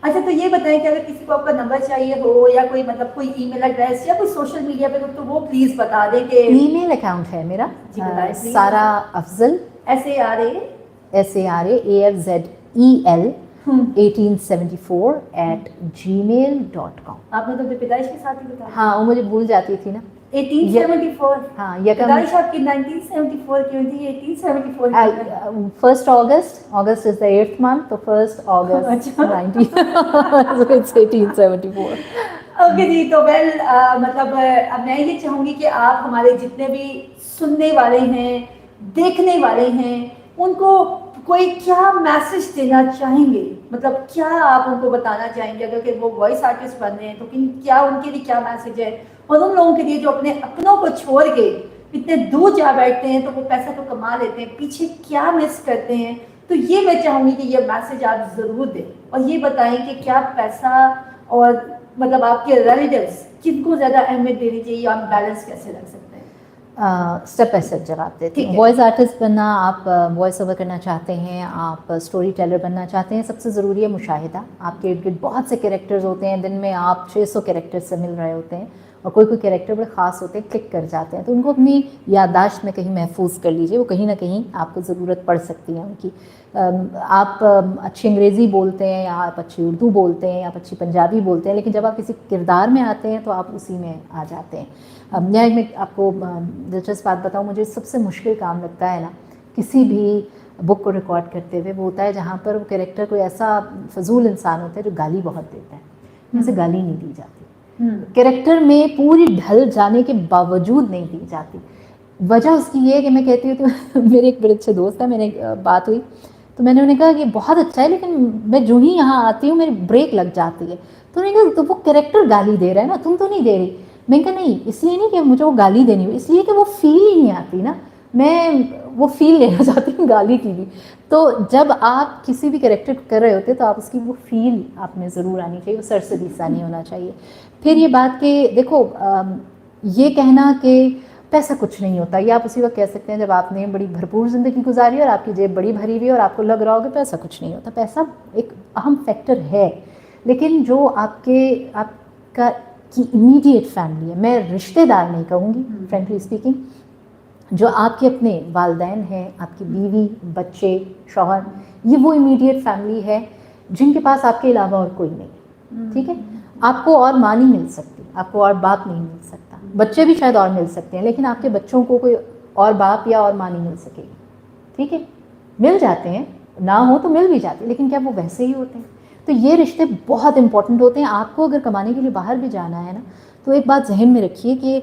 अच्छा, तो ये बताएं कि अगर किसी को आपका नंबर चाहिए हो या कोई मतलब कोई ईमेल एड्रेस या कोई सोशल मीडिया पे, तो वो प्लीज बता दें कि ईमेल अकाउंट है मेरा, जी बताएं प्लीज। सारा अफजल SARAAFZEL 1874 @gmail.com। आपने तो पैदाइश के साथ ही बताया। हाँ, वो मुझे भूल जाती थी ना। 1874। हाँ, पैदाइश आपकी 1974 की हुई थी, 1874 की। 1st August is the 8th month, तो 1st August 19 so it's 1874। Okay जी, तो वेल मतलब अब मैं ये चाहूँगी कि आप हमारे जितने भी सुनने वाले हैं, देखने वाले हैं, उनको कोई क्या मैसेज देना चाहेंगे? मतलब क्या आप उनको बताना चाहेंगे अगर कि वो वॉइस आर्टिस्ट बन रहे हैं, तो क्या उनके लिए क्या मैसेज है? और उन लोगों के लिए जो अपने अपनों को छोड़ के इतने दूर जा बैठते हैं, तो वो पैसा तो कमा लेते हैं, पीछे क्या मिस करते हैं? तो ये मैं चाहूँगी कि ये मैसेज आप ज़रूर दें और ये बताएं कि क्या पैसा और मतलब आपके रिलेटिव्स किनको ज़्यादा अहमियत देनी चाहिए, आप बैलेंस कैसे रख सकते हैं? स्टेप बाय स्टेप जवाब देती ठीक हूँ। है। वॉइस आर्टिस्ट बनना, आप वॉइस ओवर करना चाहते हैं, आप स्टोरी टेलर बनना चाहते हैं, सबसे ज़रूरी है मुशाहिदा। आपके इर्द गिर्द बहुत से कैरेक्टर्स होते हैं, दिन में आप 600 कैरेक्टर्स से मिल रहे होते हैं, और कोई कोई कैरेक्टर बड़े ख़ास होते हैं, क्लिक कर जाते हैं, तो उनको अपनी याददाश्त में कहीं महफूज कर लीजिए, वो कहीं ना कहीं आपको ज़रूरत पड़ सकती है उनकी। आप अच्छी अंग्रेज़ी बोलते हैं, या आप अच्छी उर्दू बोलते हैं, या आप अच्छी पंजाबी बोलते हैं, लेकिन जब आप किसी किरदार में आते हैं तो आप उसी में आ जाते हैं। मैं आपको दिलचस्प बात बताऊँ, मुझे सबसे मुश्किल काम लगता है ना किसी भी बुक को रिकॉर्ड करते हुए, वो होता है जहाँ पर वो कैरेक्टर कोई ऐसा फजूल इंसान होता है जो गाली बहुत देता है, जैसे गाली नहीं दी जाती, कैरेक्टर में पूरी ढल जाने के बावजूद नहीं दी जाती। वजह उसकी ये है कि मैं कहती हूँ तो मेरे एक बड़े अच्छे दोस्त है, मैंने बात हुई तो मैंने उन्हें कहा कि बहुत अच्छा है, लेकिन मैं जो ही यहाँ आती हूँ मेरी ब्रेक लग जाती है। तो उन्होंने कहा तो वो कैरेक्टर गाली दे रहा है ना, तुम तो नहीं दे रही। मैंने कहा नहीं, इसलिए नहीं कि मुझे वो गाली देनी हो, इसलिए कि वो फील ही नहीं आती ना, मैं वो फील लेना चाहती हूँ गाली की भी। तो जब आप किसी भी कैरेक्टर कर रहे होते तो आप उसकी वो फील आप में ज़रूर आनी चाहिए, वो सरसरीसा नहीं होना चाहिए। फिर ये बात कि देखो, ये कहना कि पैसा कुछ नहीं होता, ये आप उसी वक्त कह सकते हैं जब आपने बड़ी भरपूर ज़िंदगी गुजारी और आपकी जेब बड़ी भरी हुई और आपको लग रहा हो कि पैसा कुछ नहीं होता। पैसा एक अहम फैक्टर है, लेकिन जो आपका की इमीडिएट फैमिली है, मैं रिश्तेदार नहीं कहूँगी, फ्रेंकली स्पीकिंग, जो आपके अपने वालिदैन हैं, आपकी बीवी, बच्चे, शौहर, ये वो इमीडिएट फैमिली है जिनके पास आपके अलावा और कोई नहीं। ठीक है, आपको और माँ नहीं मिल सकती, आपको और बाप नहीं मिल सकता, बच्चे भी शायद और मिल सकते हैं, लेकिन आपके बच्चों को कोई और बाप या और माँ नहीं मिल सकेगी। ठीक है, मिल जाते हैं, ना हो तो मिल भी जाते हैं, लेकिन क्या वो वैसे ही होते हैं? तो ये रिश्ते बहुत इंपॉर्टेंट होते हैं। आपको अगर कमाने के लिए बाहर भी जाना है ना, तो एक बात जहन में रखिए कि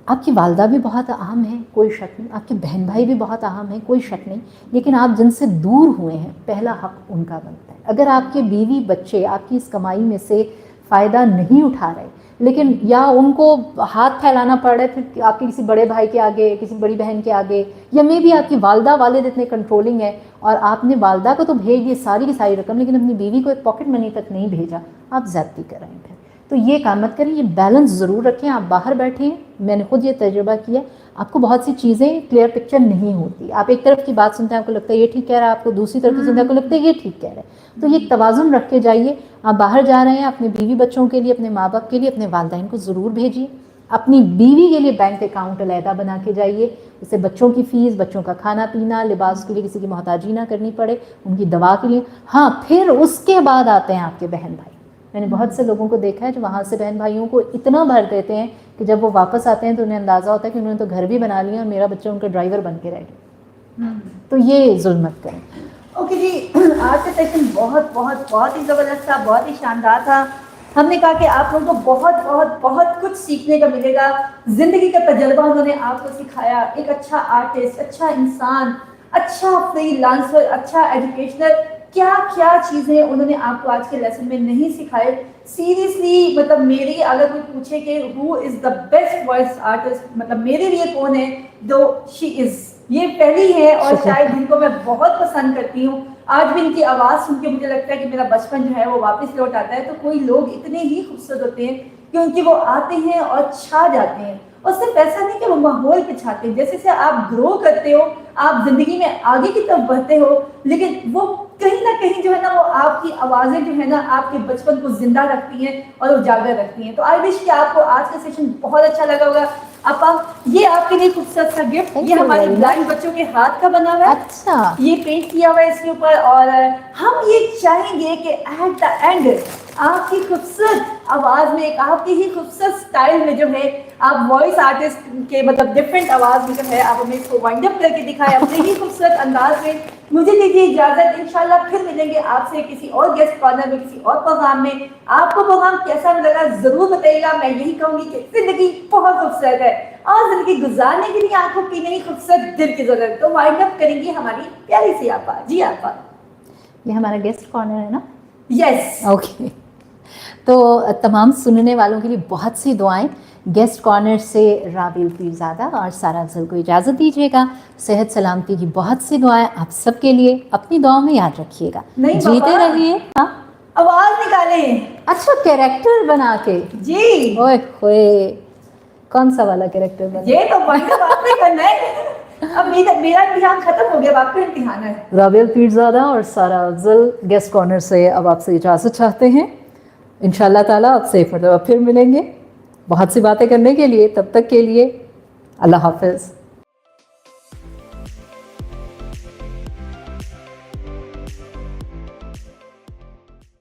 आपकी वालदा भी बहुत अहम है, कोई शक नहीं, आपके बहन भाई भी बहुत अहम है, कोई शक नहीं, लेकिन आप जिनसे दूर हुए हैं पहला हक उनका बनता है। अगर आपके बीवी बच्चे आपकी इस कमाई में से फ़ायदा नहीं उठा रहे, लेकिन या उनको हाथ फैलाना पड़ रहा है फिर आपके किसी बड़े भाई के आगे, किसी बड़ी बहन के आगे, या मे भी आपकी वालदा वालिद इतने कंट्रोलिंग है और आपने वालदा को तो भेज दी सारी की सारी रकम, लेकिन अपनी बीवी को एक पॉकेट मनी तक नहीं भेजा, आप ज़्यादती कर रहे हैं। फिर तो ये काम मत करें, ये बैलेंस ज़रूर रखें। आप बाहर बैठे हैं, मैंने खुद ये तजुर्बा किया, आपको बहुत सी चीज़ें क्लियर पिक्चर नहीं होती। आप एक तरफ की बात सुनते हैं, आपको लगता है ये ठीक कह रहा है, आपको दूसरी तरफ की सुनते हैं, आपको लगता है ये ठीक कह रहा है। तो ये तवाज़ुन रख के जाइए। आप बाहर जा रहे हैं, अपने बीवी बच्चों के लिए, अपने माँ बाप के लिए, अपने वालिदैन को ज़रूर भेजिए। अपनी बीवी के लिए बैंक अकाउंट अलहदा बना के जाइए, इससे बच्चों की फ़ीस, बच्चों का खाना पीना, लिबास के लिए किसी की मोहताजी ना करनी पड़े, उनकी दवा के लिए। हाँ, फिर उसके बाद आते हैं आपके बहन भाई। मैंने बहुत से लोगों को देखा है जो वहाँ से बहन भाइयों को इतना भर देते हैं कि जब वो वापस आते हैं तो उन्हें अंदाज़ा होता है कि उन्होंने तो घर भी बना लिया और मेरा बच्चा उनका ड्राइवर बन के रह गया। तो ये जुल्म मत करें। ओके जी, आज का सेशन बहुत बहुत बहुत ही ज़बरदस्त था, बहुत ही शानदार था। हमने कहा कि आप लोगों को बहुत बहुत बहुत कुछ सीखने का मिलेगा। ज़िंदगी का तजर्बा उन्होंने आपको सिखाया, एक अच्छा आर्टिस्ट, अच्छा इंसान, अच्छा फ्रीलांसर, अच्छा एजुकेशनर, क्या क्या चीज़ें उन्होंने आपको आज के लेसन में नहीं सिखाए। सीरियसली, मतलब मेरी अगर कोई पूछे कि who is the best voice artist, मतलब मेरे लिए कौन है, दो शी इज़, ये पहली है और शायद जिनको मैं बहुत पसंद करती हूँ। आज भी इनकी आवाज़ सुन के मुझे लगता है कि मेरा बचपन जो है वो वापस लौट आता है। तो कोई लोग इतने ही खूबसूरत होते हैं क्योंकि वो आते हैं और छा जाते हैं, और सिर्फ ऐसा नहीं कि वो माहौल पे छाते हैं। जैसे जैसे आप ग्रो करते हो, आप जिंदगी में आगे की तरफ बढ़ते हो, लेकिन वो कहीं ना कहीं जो है ना, वो आपकी आवाज़ें जो है ना आपके बचपन को जिंदा रखती हैं और उजागर रखती हैं। तो आई विश कि आपको आज का सेशन बहुत अच्छा लगा होगा। आपा, ये आपके लिए खूबसूरत सा गिफ्ट, ये हमारे ब्लाइंड बच्चों के हाथ का बना हुआ है। अच्छा, ये पेंट किया हुआ है इसके ऊपर, और हम ये चाहेंगे कि एट द एंड आपकी खूबसूरत आवाज़ में, एक आपकी ही खूबसूरत स्टाइल में जो है, आप वॉइस आर्टिस्ट के मतलब डिफरेंट आवाज़ में जो है आप हमें इसको वाइंड अप करके दिखाएं अपने ही खूबसूरत अंदाज में। मुझे दीजिए इजाज़त, इंशाल्लाह फिर मिलेंगे आपसे किसी और गेस्ट कॉर्नर में, किसी और प्रोग्राम में। आपको प्रोग्राम कैसा लगा ज़रूर बताइएगा। मैं यही कहूँगी कि ज़िंदगी बहुत खूबसूरत है और ज़िंदगी गुजारने के लिए आंखों की नहीं, खूबसूरत दिल की ज़रूरत। तो वाइंड अप करेंगी हमारी प्यारी सी आपा। जी आपा, ये हमारा गेस्ट कॉर्नर है ना? Yes, okay. तो तमाम सुनने वालों के लिए बहुत सी दुआएं। गेस्ट कॉर्नर से राबिल पीरज़ादा और सारा अफजल को इजाज़त दीजिएगा। सेहत सलामती की बहुत सी दुआएं आप सबके लिए, अपनी दुआओं में याद रखिएगा। जीते रहिए। हाँ, आवाज़ निकालें। अच्छा, कैरेक्टर बना के। जी, ओए होए, कौन सा वाला कैरेक्टर बना? ये तो बात नहीं करना है। अब मेरा इम्तिहान खत्म हो गया, आपका इम्तिहान है। राबिया पीरज़ादा और सारा अफजल गेस्ट कॉर्नर से अब आपसे इजाज़त चाहते हैं। इंशाल्लाह ताला आपसे एक मतलब फिर मिलेंगे बहुत सी बातें करने के लिए। तब तक के लिए अल्लाह हाफ़िज़।